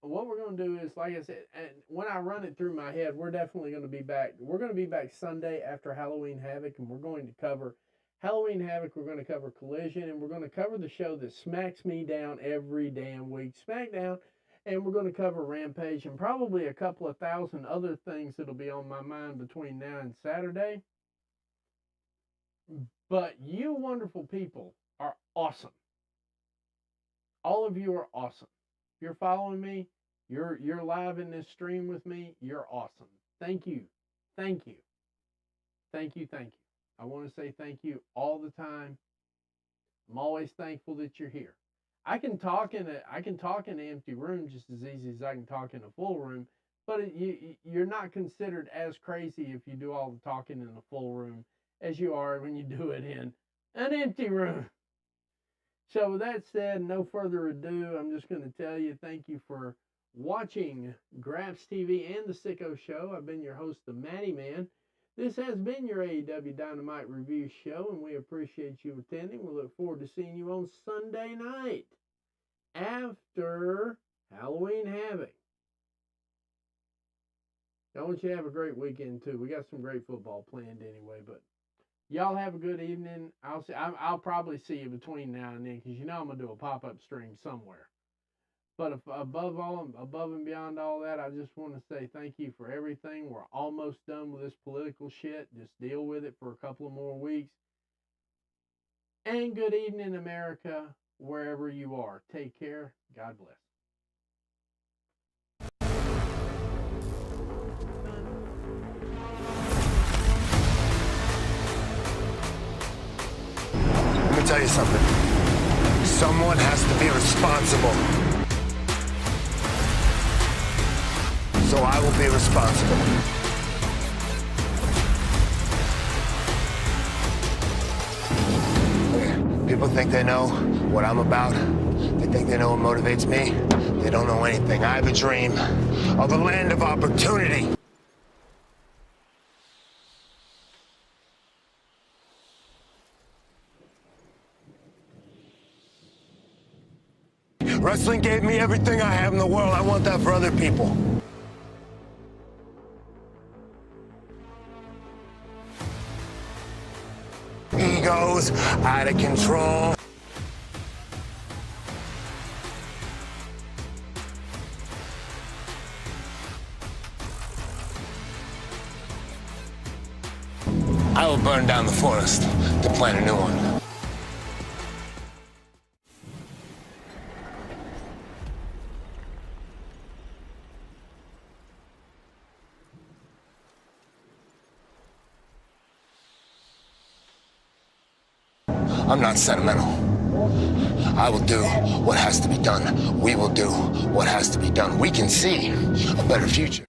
what we're going to do is, like I said, and when I run it through my head, we're definitely going to be back. We're going to be back Sunday after Halloween Havoc, and we're going to cover Halloween Havoc. We're going to cover Collision, and we're going to cover the show that smacks me down every damn week, SmackDown, and we're going to cover Rampage and probably a couple of thousand other things that'll be on my mind between now and Saturday. But you wonderful people are awesome. All of you are awesome. If you're following me, you're live in this stream with me, you're awesome. thank you, thank you, thank you, thank you. I want to say thank you all the time. I'm always thankful that you're here. I can talk in an empty room just as easy as I can talk in a full room, but you're not considered as crazy if you do all the talking in a full room as you are when you do it in an empty room. So with that said, no further ado, I'm just going to tell you thank you for watching Graps TV and the Sicko Show. I've been your host, the Matty Man. This has been your AEW Dynamite Review Show, and we appreciate you attending. We look forward to seeing you on Sunday night after Halloween Havoc. I want you to have a great weekend, too. We got some great football planned anyway, but y'all have a good evening. I'll probably see you between now and then, because you know I'm going to do a pop-up stream somewhere. But above and beyond all that, I just want to say thank you for everything. We're almost done with this political shit. Just deal with it for a couple of more weeks. And good evening, America, wherever you are. Take care. God bless. Let me tell you something. Someone has to be responsible. So I will be responsible. People think they know what I'm about. They think they know what motivates me. They don't know anything. I have a dream of a land of opportunity. Wrestling gave me everything I have in the world. I want that for other people. Egos out of control. I will burn down the forest to plant a new one. I'm not sentimental. I will do what has to be done. We will do what has to be done. We can see a better future.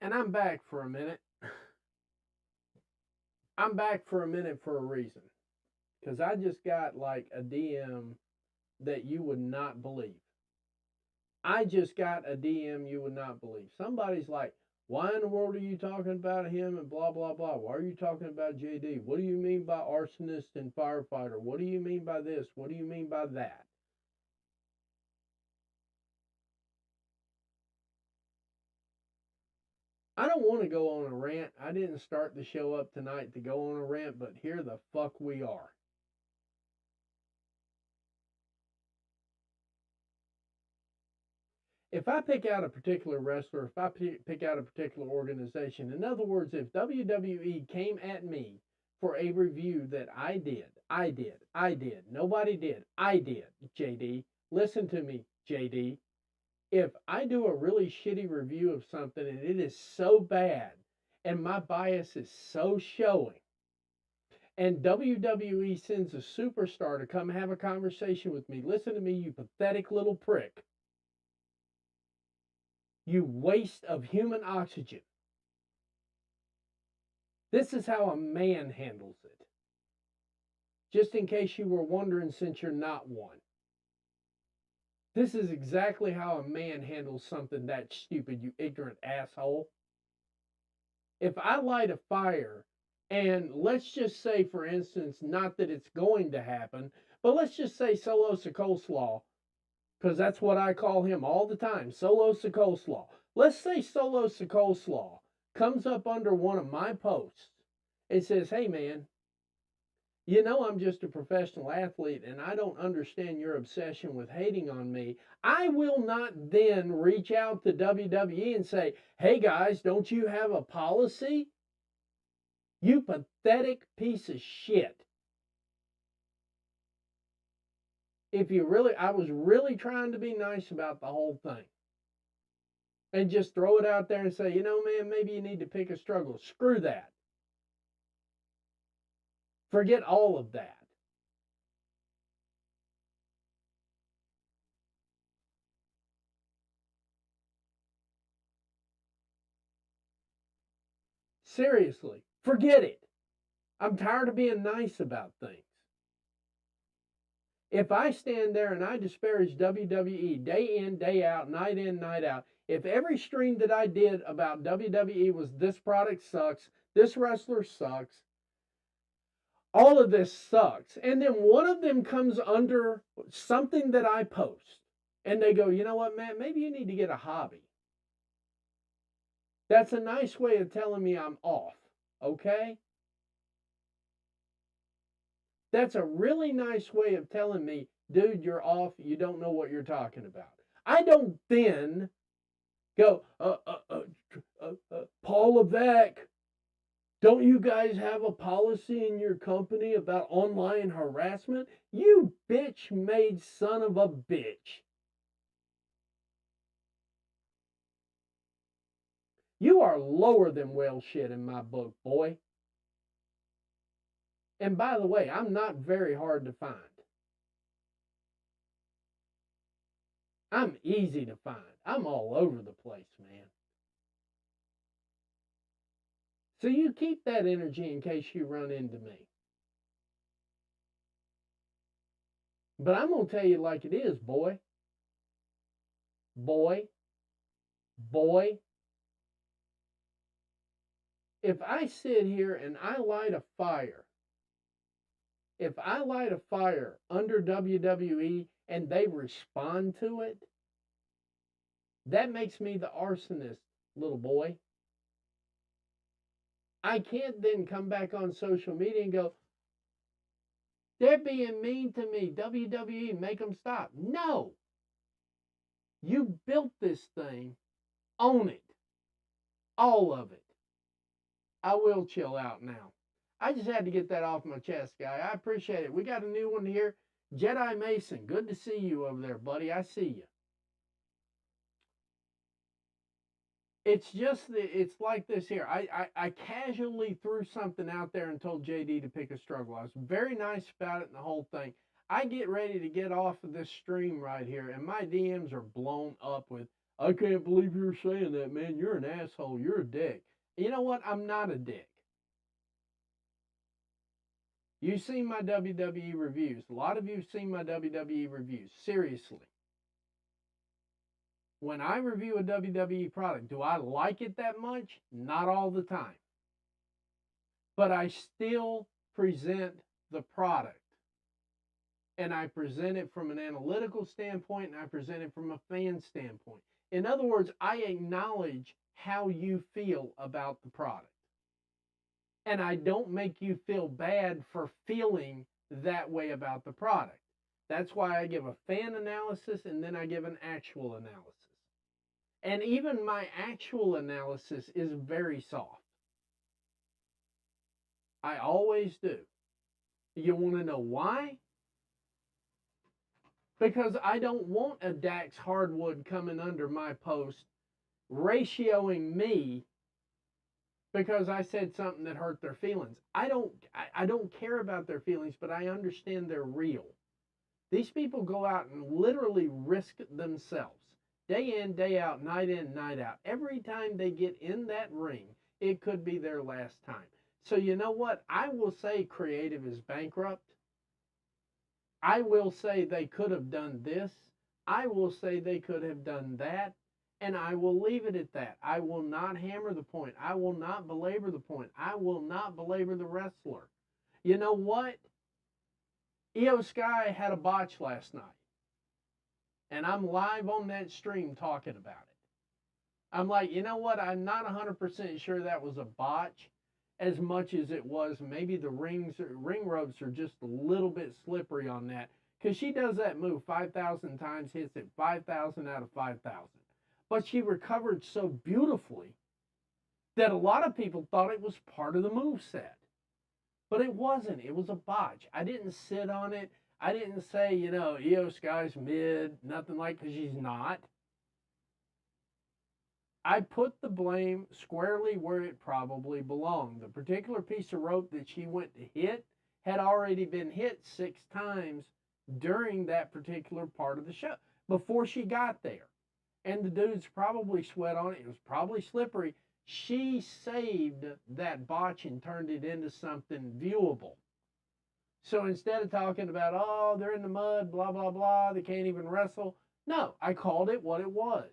And I'm back for a minute. I'm back for a minute for a reason. Because I just got like a DM that you would not believe. I just got a DM you would not believe. Somebody's like, why in the world are you talking about him and blah, blah, blah? Why are you talking about JD? What do you mean by arsonist and firefighter? What do you mean by this? What do you mean by that? I don't want to go on a rant. I didn't start the show up tonight to go on a rant, but here the fuck we are. If I pick out a particular wrestler, if I pick out a particular organization, in other words, if WWE came at me for a review that I did, nobody did, I did, JD, listen to me, JD. If I do a really shitty review of something and it is so bad and my bias is so showing, and WWE sends a superstar to come have a conversation with me, listen to me, you pathetic little prick. You waste of human oxygen. This is how a man handles it. Just in case you were wondering, since you're not one. This is exactly how a man handles something that stupid, you ignorant asshole. If I light a fire, and let's just say, for instance, not that it's going to happen, but let's just say Solo Sikoslaw, because that's what I call him all the time, Solo Sikoslaw. Let's say Solo Sikoslaw comes up under one of my posts and says, hey man, You know, I'm just a professional athlete and I don't understand your obsession with hating on me. I will not then reach out to WWE and say, hey guys, don't you have a policy? You pathetic piece of shit. If you really, I was really trying to be nice about the whole thing. And just throw it out there and say, you know, man, maybe you need to pick a struggle. Screw that. Forget all of that. Seriously, forget it. I'm tired of being nice about things. If I stand there and I disparage WWE day in, day out, night in, night out, if every stream that I did about WWE was this product sucks, this wrestler sucks, all of this sucks, and then one of them comes under something that I post, and they go, you know what, Matt, maybe you need to get a hobby. That's a nice way of telling me I'm off, okay? That's a really nice way of telling me, dude, you're off. You don't know what you're talking about. I don't then go, Paul Levesque, don't you guys have a policy in your company about online harassment? You bitch made son of a bitch. You are lower than whale shit in my book, boy. And by the way, I'm not very hard to find. I'm easy to find. I'm all over the place, man. So you keep that energy in case you run into me. But I'm going to tell you like it is, boy. Boy. Boy. If I sit here and I light a fire, if I light a fire under WWE and they respond to it, that makes me the arsonist, little boy. I can't then come back on social media and go, they're being mean to me. WWE, make them stop. No. You built this thing. Own it. All of it. I will chill out now. I just had to get that off my chest, guy. I appreciate it. We got a new one here. Jedi Mason, good to see you over there, buddy. I see you. It's just, it's like this here. I casually threw something out there and told JD to pick a struggle. I was very nice about it and the whole thing. I get ready to get off of this stream right here, and my DMs are blown up with, I can't believe you're saying that, man. You're an asshole. You're a dick. You know what? I'm not a dick. You've seen my WWE reviews. A lot of you have seen my WWE reviews. Seriously. When I review a WWE product, do I like it that much? Not all the time. But I still present the product. And I present it from an analytical standpoint, and I present it from a fan standpoint. In other words, I acknowledge how you feel about the product. And I don't make you feel bad for feeling that way about the product. That's why I give a fan analysis and then I give an actual analysis. And even my actual analysis is very soft. I always do. You want to know why? Because I don't want a Dax Hardwood coming under my post ratioing me because I said something that hurt their feelings. I don't care about their feelings, but I understand they're real. These people go out and literally risk themselves day in, day out, night in, night out. Every time they get in that ring, it could be their last time. So you know what? I will say creative is bankrupt. I will say they could have done this. I will say they could have done that. And I will leave it at that. I will not hammer the point. I will not belabor the point. I will not belabor the wrestler. You know what? Io Sky had a botch last night. And I'm live on that stream talking about it. I'm like, you know what? I'm not 100% sure that was a botch. as much as it was. Maybe the ring ropes are just a little bit slippery on that, because she does that move 5,000 times, hits it 5,000 out of 5,000. But she recovered so beautifully that a lot of people thought it was part of the move set. But it wasn't. It was a botch. I didn't sit on it. I didn't say, Io Sky's mid, nothing like, because she's not. I put the blame squarely where it probably belonged. The particular piece of rope that she went to hit had already been hit 6 times during that particular part of the show before she got there. And the dudes probably sweat on it. It was probably slippery. She saved that botch and turned it into something viewable. So instead of talking about, oh, they're in the mud, blah, blah, blah, they can't even wrestle. No, I called it what it was.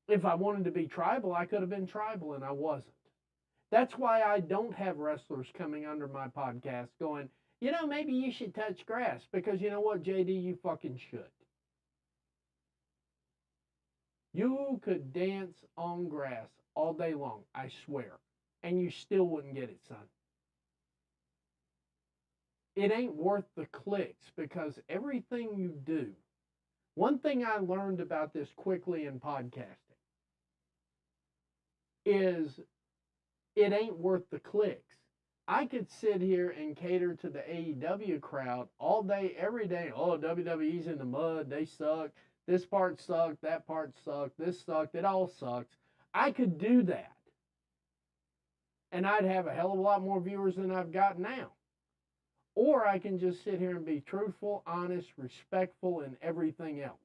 If I wanted to be tribal, I could have been tribal, and I wasn't. That's why I don't have wrestlers coming under my podcast going, maybe you should touch grass. Because you know what, JD, you fucking should. You could dance on grass all day long, I swear, and you still wouldn't get it, son. It ain't worth the clicks, because everything you do, one thing I learned about this quickly in podcasting is it ain't worth the clicks. I could sit here and cater to the AEW crowd all day, every day. Oh, WWE's in the mud, they suck. This part sucked, that part sucked, this sucked, it all sucks. I could do that. And I'd have a hell of a lot more viewers than I've got now. Or I can just sit here and be truthful, honest, respectful, and everything else,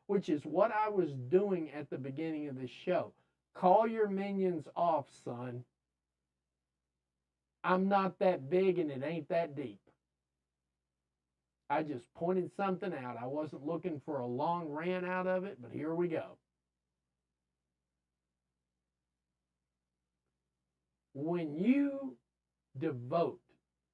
which is what I was doing at the beginning of this show. Call your minions off, son. I'm not that big and it ain't that deep. I just pointed something out. I wasn't looking for a long rant out of it, but here we go. When you devote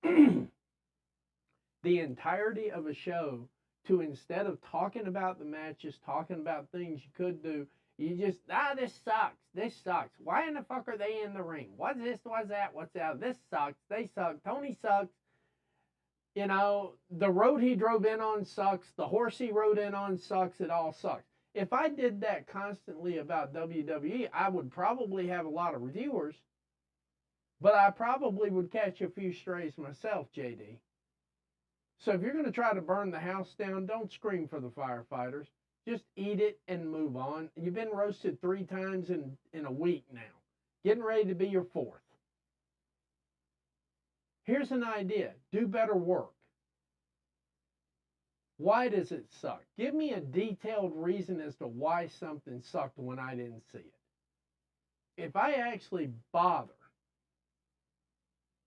the entirety of a show to, instead of talking about the matches, talking about things you could do, you just, this sucks. This sucks. Why in the fuck are they in the ring? What's this? What's that? What's that? This sucks. They suck. Tony sucks. The road he drove in on sucks. The horse he rode in on sucks. It all sucks. If I did that constantly about WWE, I would probably have a lot of viewers, but I probably would catch a few strays myself, JD. So if you're going to try to burn the house down, don't scream for the firefighters. Just eat it and move on. You've been roasted 3 times in a week now. Getting ready to be your 4th. Here's an idea. Do better work. Why does it suck? Give me a detailed reason as to why something sucked when I didn't see it. If I actually bother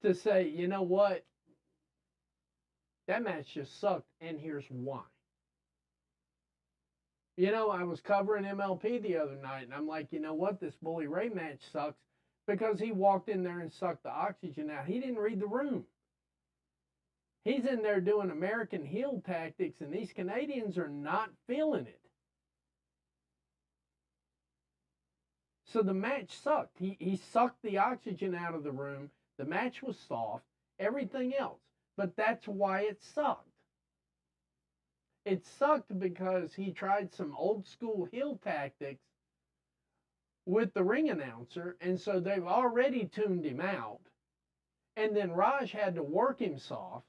to say, you know what, that match just sucked, and here's why. I was covering MLP the other night, and I'm like, you know what, this Bully Ray match sucks because he walked in there and sucked the oxygen out. He didn't read the room. He's in there doing American heel tactics, and these Canadians are not feeling it. So the match sucked. He sucked the oxygen out of the room. The match was soft, everything else. But that's why it sucked. It sucked because he tried some old school heel tactics with the ring announcer, and so they've already tuned him out. And then Raj had to work him soft.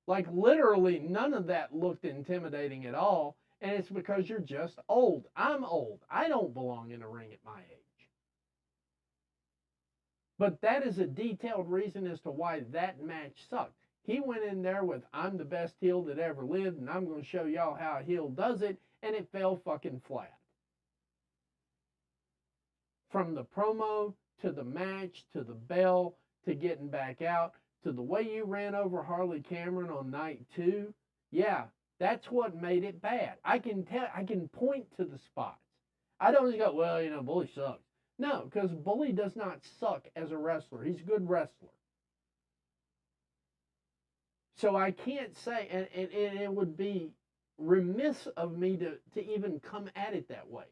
Like literally none of that looked intimidating at all, and it's because you're just old. I'm old. I don't belong in a ring at my age. But that is a detailed reason as to why that match sucked. He went in there with, I'm the best heel that ever lived, and I'm going to show y'all how a heel does it, and it fell fucking flat. From the promo, to the match, to the bell, to getting back out, to the way you ran over Harley Cameron on night 2, yeah, that's what made it bad. I can point to the spots. I don't just go, well, Bully sucks. No, because Bully does not suck as a wrestler. He's a good wrestler. So I can't say, and it would be remiss of me to even come at it that way.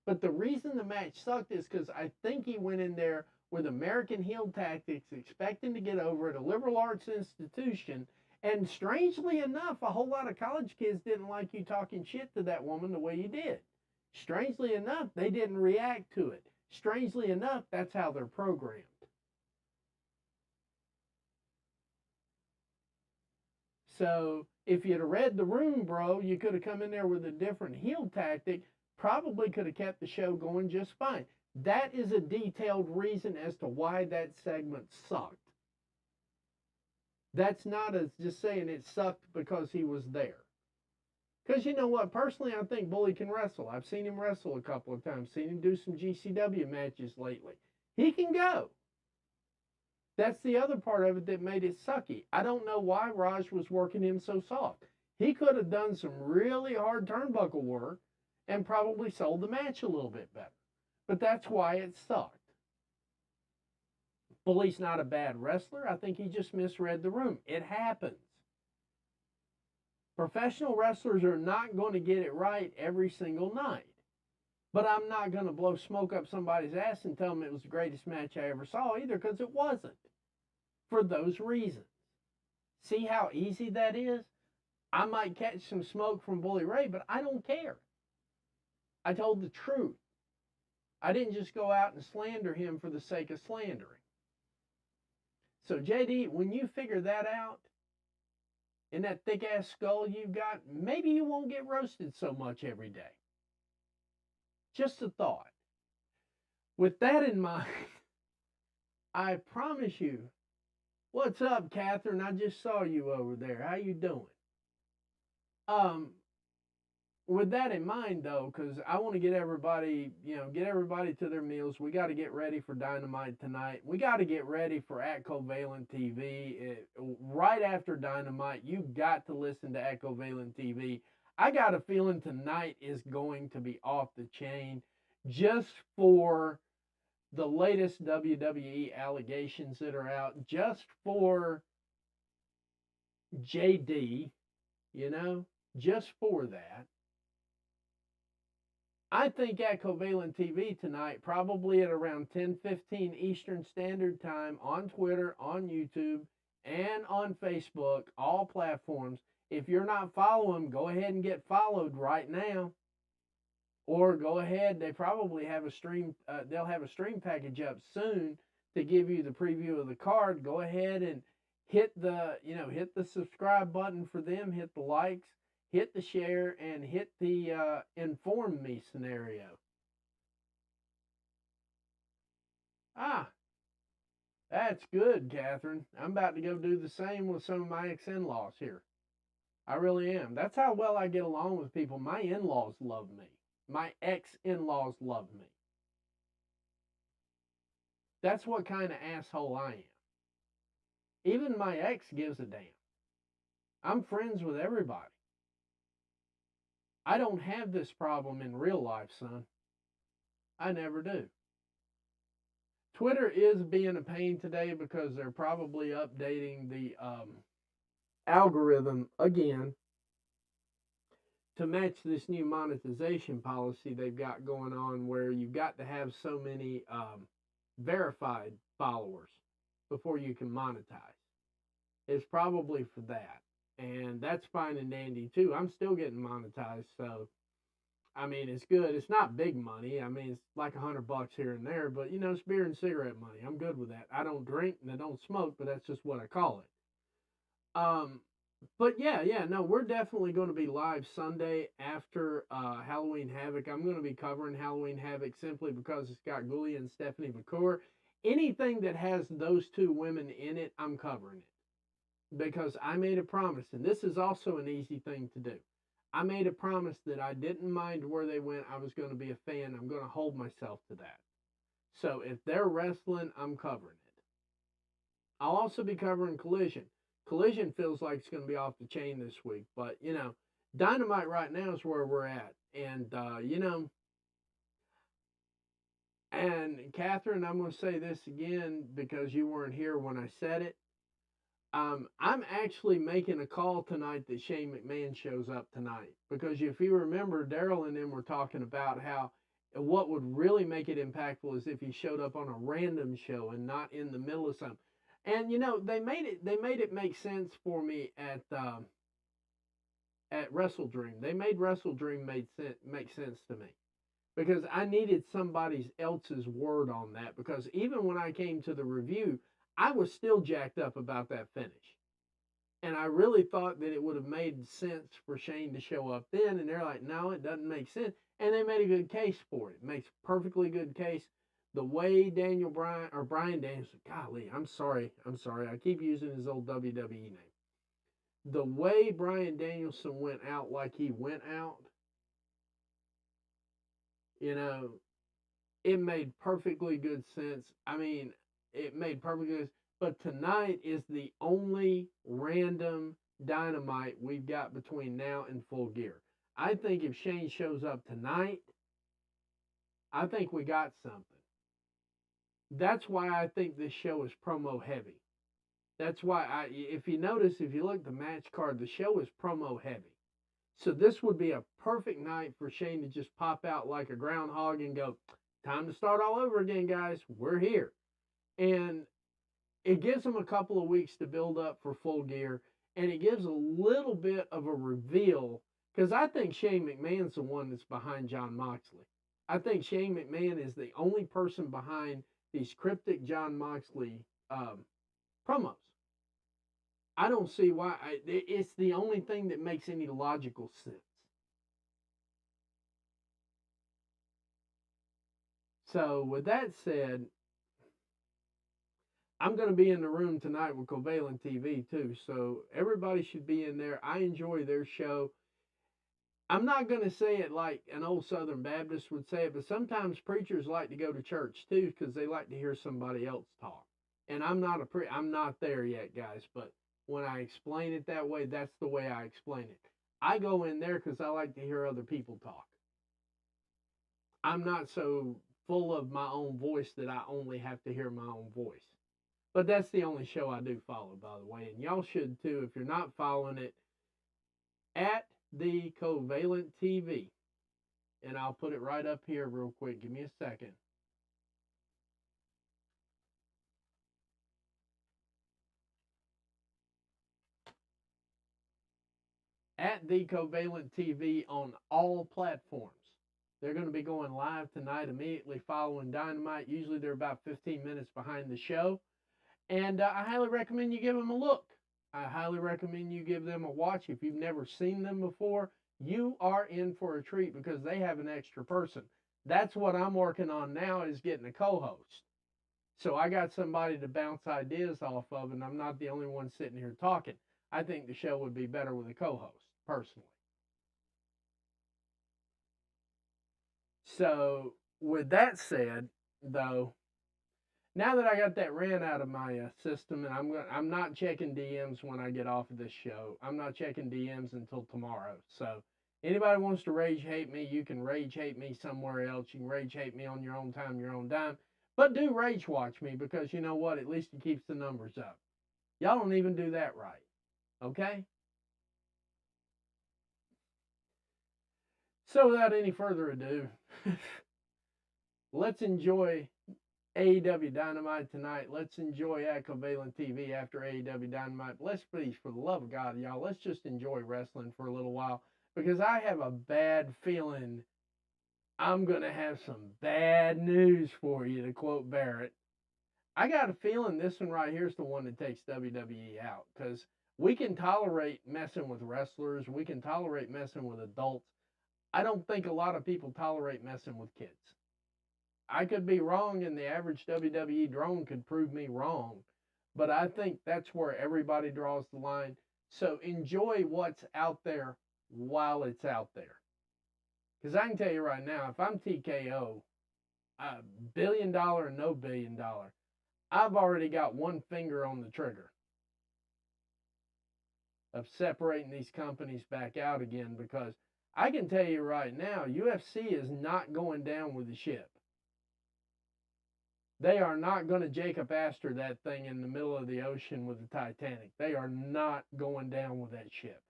But the reason the match sucked is because I think he went in there with American heel tactics, expecting to get over at a liberal arts institution. And strangely enough, a whole lot of college kids didn't like you talking shit to that woman the way you did. Strangely enough, they didn't react to it. Strangely enough, that's how they're programmed. So if you'd have read the room, bro, you could have come in there with a different heel tactic, probably could have kept the show going just fine. That is a detailed reason as to why that segment sucked. That's not as just saying it sucked because he was there. Because you know what? Personally, I think Bully can wrestle. I've seen him wrestle a couple of times, seen him do some GCW matches lately. He can go. That's the other part of it that made it sucky. I don't know why Raj was working him so soft. He could have done some really hard turnbuckle work and probably sold the match a little bit better. But that's why it sucked. Bully's not a bad wrestler. I think he just misread the room. It happens. Professional wrestlers are not going to get it right every single night. But I'm not going to blow smoke up somebody's ass and tell them it was the greatest match I ever saw either, because it wasn't. For those reasons. See how easy that is? I might catch some smoke from Bully Ray, but I don't care. I told the truth. I didn't just go out and slander him for the sake of slandering. So JD, when you figure that out, in that thick ass skull you've got, maybe you won't get roasted so much every day. Just a thought. With that in mind, I promise you, what's up, Catherine? I just saw you over there. How you doing? With that in mind, though, because I want to get everybody, get everybody to their meals. We got to get ready for Dynamite tonight. We got to get ready for at Covalent TV. Right after Dynamite, you got to listen to at Covalent TV. I got a feeling tonight is going to be off the chain just for the latest WWE allegations that are out, just for JD, just for that. I think at Covalent TV tonight, probably at around 10:15 Eastern Standard Time, on Twitter, on YouTube, and on Facebook, all platforms. If you're not following, go ahead and get followed right now. Or go ahead, they probably have a stream, they'll have a stream package up soon to give you the preview of the card. Go ahead and hit the subscribe button for them, hit the likes, hit the share, and hit the inform me scenario. That's good, Catherine. I'm about to go do the same with some of my ex-in-laws here. I really am. That's how well I get along with people. My in-laws love me. My ex-in-laws love me. That's what kind of asshole I am. Even my ex gives a damn. I'm friends with everybody. I don't have this problem in real life, son. I never do. Twitter is being a pain today because they're probably updating the algorithm again to match this new monetization policy they've got going on, where you've got to have so many verified followers before you can monetize. It's probably for that. And that's fine and dandy too. I'm still getting monetized, so I mean, it's good. It's not big money. I mean, it's like $100 here and there, but it's beer and cigarette money. I'm good with that. I don't drink and I don't smoke, but that's just what I call it. But no, we're definitely going to be live Sunday after Halloween Havoc. I'm going to be covering Halloween Havoc simply because it's got Gully and Stephanie McClure. Anything that has those two women in it, I'm covering it. Because I made a promise, and this is also an easy thing to do. I made a promise that I didn't mind where they went. I was going to be a fan. I'm going to hold myself to that. So if they're wrestling, I'm covering it. I'll also be covering Collision. Collision feels like it's going to be off the chain this week. But, Dynamite right now is where we're at. And, and Catherine, I'm going to say this again because you weren't here when I said it. I'm actually making a call tonight that Shane McMahon shows up tonight. Because if you remember, Daryl and them were talking about how What would really make it impactful is if he showed up on a random show and not in the middle of something. And they made it make sense for me at Wrestle Dream. They made Wrestle Dream make sense to me because I needed somebody else's word on that. Because even when I came to the review, I was still jacked up about that finish. And I really thought that it would have made sense for Shane to show up then. And they're like, no, it doesn't make sense. And they made a good case for it. It makes a perfectly good case. The way Brian Danielson, golly, I'm sorry. I keep using his old WWE name. The way Brian Danielson went out like he went out, you know, it made perfectly good sense. I mean, it made perfect sense. But tonight is the only random Dynamite we've got between now and Full Gear. I think if Shane shows up tonight, I think we got something. That's why I think this show is promo heavy. That's why if you notice, if you look at the match card, the show is promo heavy. So this would be a perfect night for Shane to just pop out like a groundhog and go, time to start all over again, guys. We're here. And it gives them a couple of weeks to build up for Full Gear. And it gives a little bit of a reveal. Because I think Shane McMahon's the one that's behind Jon Moxley. I think Shane McMahon is the only person behind these cryptic Jon Moxley promos. I don't see why. It's the only thing that makes any logical sense. So, with that said, I'm going to be in the room tonight with Covalent TV too. So, everybody should be in there. I enjoy their show. I'm not going to say it like an old Southern Baptist would say it, but sometimes preachers like to go to church too because they like to hear somebody else talk. And I'm not there yet, guys, but when I explain it that way, that's the way I explain it. I go in there because I like to hear other people talk. I'm not so full of my own voice that I only have to hear my own voice. But that's the only show I do follow, by the way. And y'all should too if you're not following it, at the Covalent TV. And I'll put it right up here real quick. Give me a second. At the Covalent TV on all platforms. They're going to be going live tonight immediately following Dynamite. Usually they're about 15 minutes behind the show. And I highly recommend you give them a look. I highly recommend you give them a watch. If you've never seen them before, you are in for a treat because they have an extra person. That's what I'm working on now, is getting a co-host. So I got somebody to bounce ideas off of, and I'm not the only one sitting here talking. I think the show would be better with a co-host, personally. So with that said, though, now that I got that rant out of my system, and I'm not checking DMs when I get off of this show. I'm not checking DMs until tomorrow. So anybody wants to rage hate me, you can rage hate me somewhere else. You can rage hate me on your own time, your own dime. But do rage watch me, because you know what? At least it keeps the numbers up. Y'all don't even do that right. Okay? So without any further ado, let's enjoy AEW Dynamite tonight. Let's enjoy at Covalent TV after AEW Dynamite. Let's please, for the love of God, y'all, let's just enjoy wrestling for a little while, because I have a bad feeling I'm going to have some bad news for you, to quote Barrett. I got a feeling this one right here is the one that takes WWE out, because we can tolerate messing with wrestlers. We can tolerate messing with adults. I don't think a lot of people tolerate messing with kids. I could be wrong, and the average WWE drone could prove me wrong. But I think that's where everybody draws the line. So enjoy what's out there while it's out there. Because I can tell you right now, if I'm TKO, $1 billion or no $1 billion, I've already got one finger on the trigger of separating these companies back out again, because I can tell you right now, UFC is not going down with the ship. They are not going to Jacob Astor that thing in the middle of the ocean with the Titanic. They are not going down with that ship.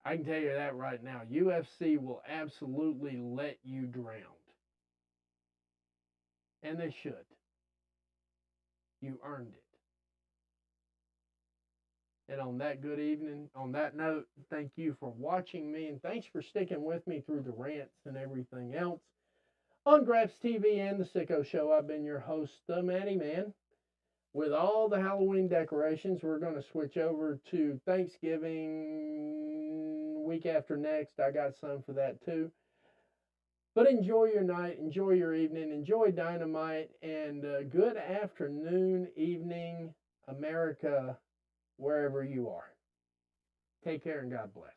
I can tell you that right now. UFC will absolutely let you drown. And they should. You earned it. And on that good evening, on that note, thank you for watching me, and thanks for sticking with me through the rants and everything else. On Grabs TV and The Sicko Show, I've been your host, the Matty Man. With all the Halloween decorations, we're going to switch over to Thanksgiving week after next. I got some for that too. But enjoy your night, enjoy your evening, enjoy Dynamite, and good afternoon, evening, America, wherever you are. Take care and God bless.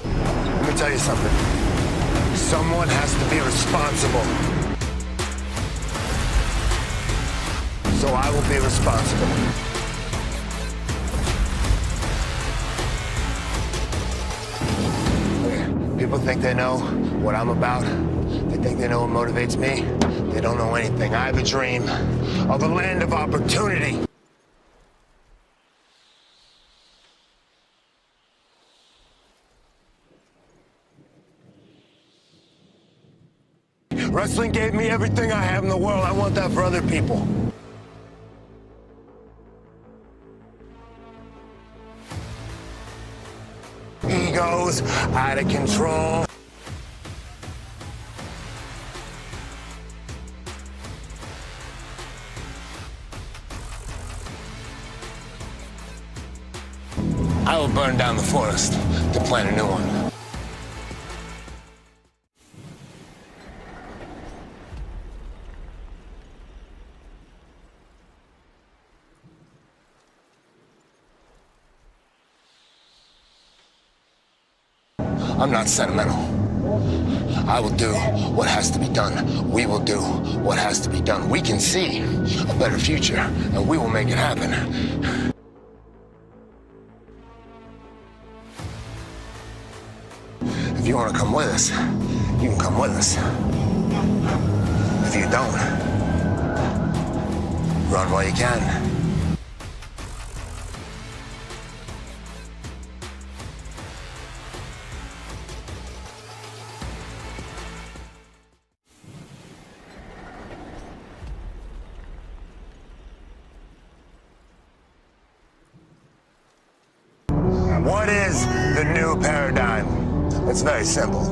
Let me tell you something. Someone has to be responsible. So I will be responsible. People think they know what I'm about. They think they know what motivates me. They don't know anything. I have a dream of a land of opportunity. Wrestling gave me everything I have in the world. I want that for other people. Egos out of control. I will burn down the forest to plant a new one. I'm not sentimental. I will do what has to be done. We will do what has to be done. We can see a better future, and we will make it happen. If you want to come with us, you can come with us. If you don't, run while you can. What is the new paradigm? It's very simple.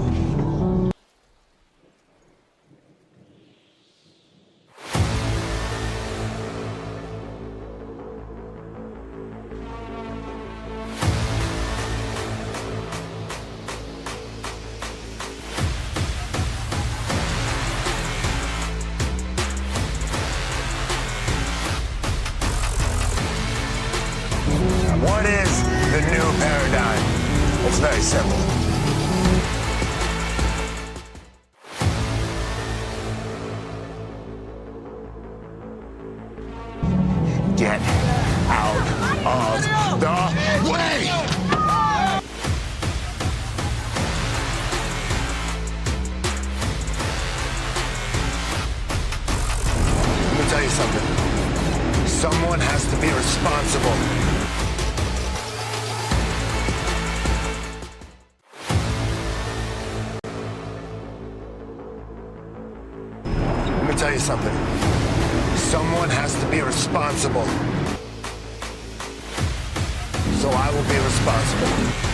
What is the new paradigm? It's very simple. Get out of the way! Let me tell you something. Someone has to be responsible. Let me tell you something. Someone has to be responsible. So I will be responsible.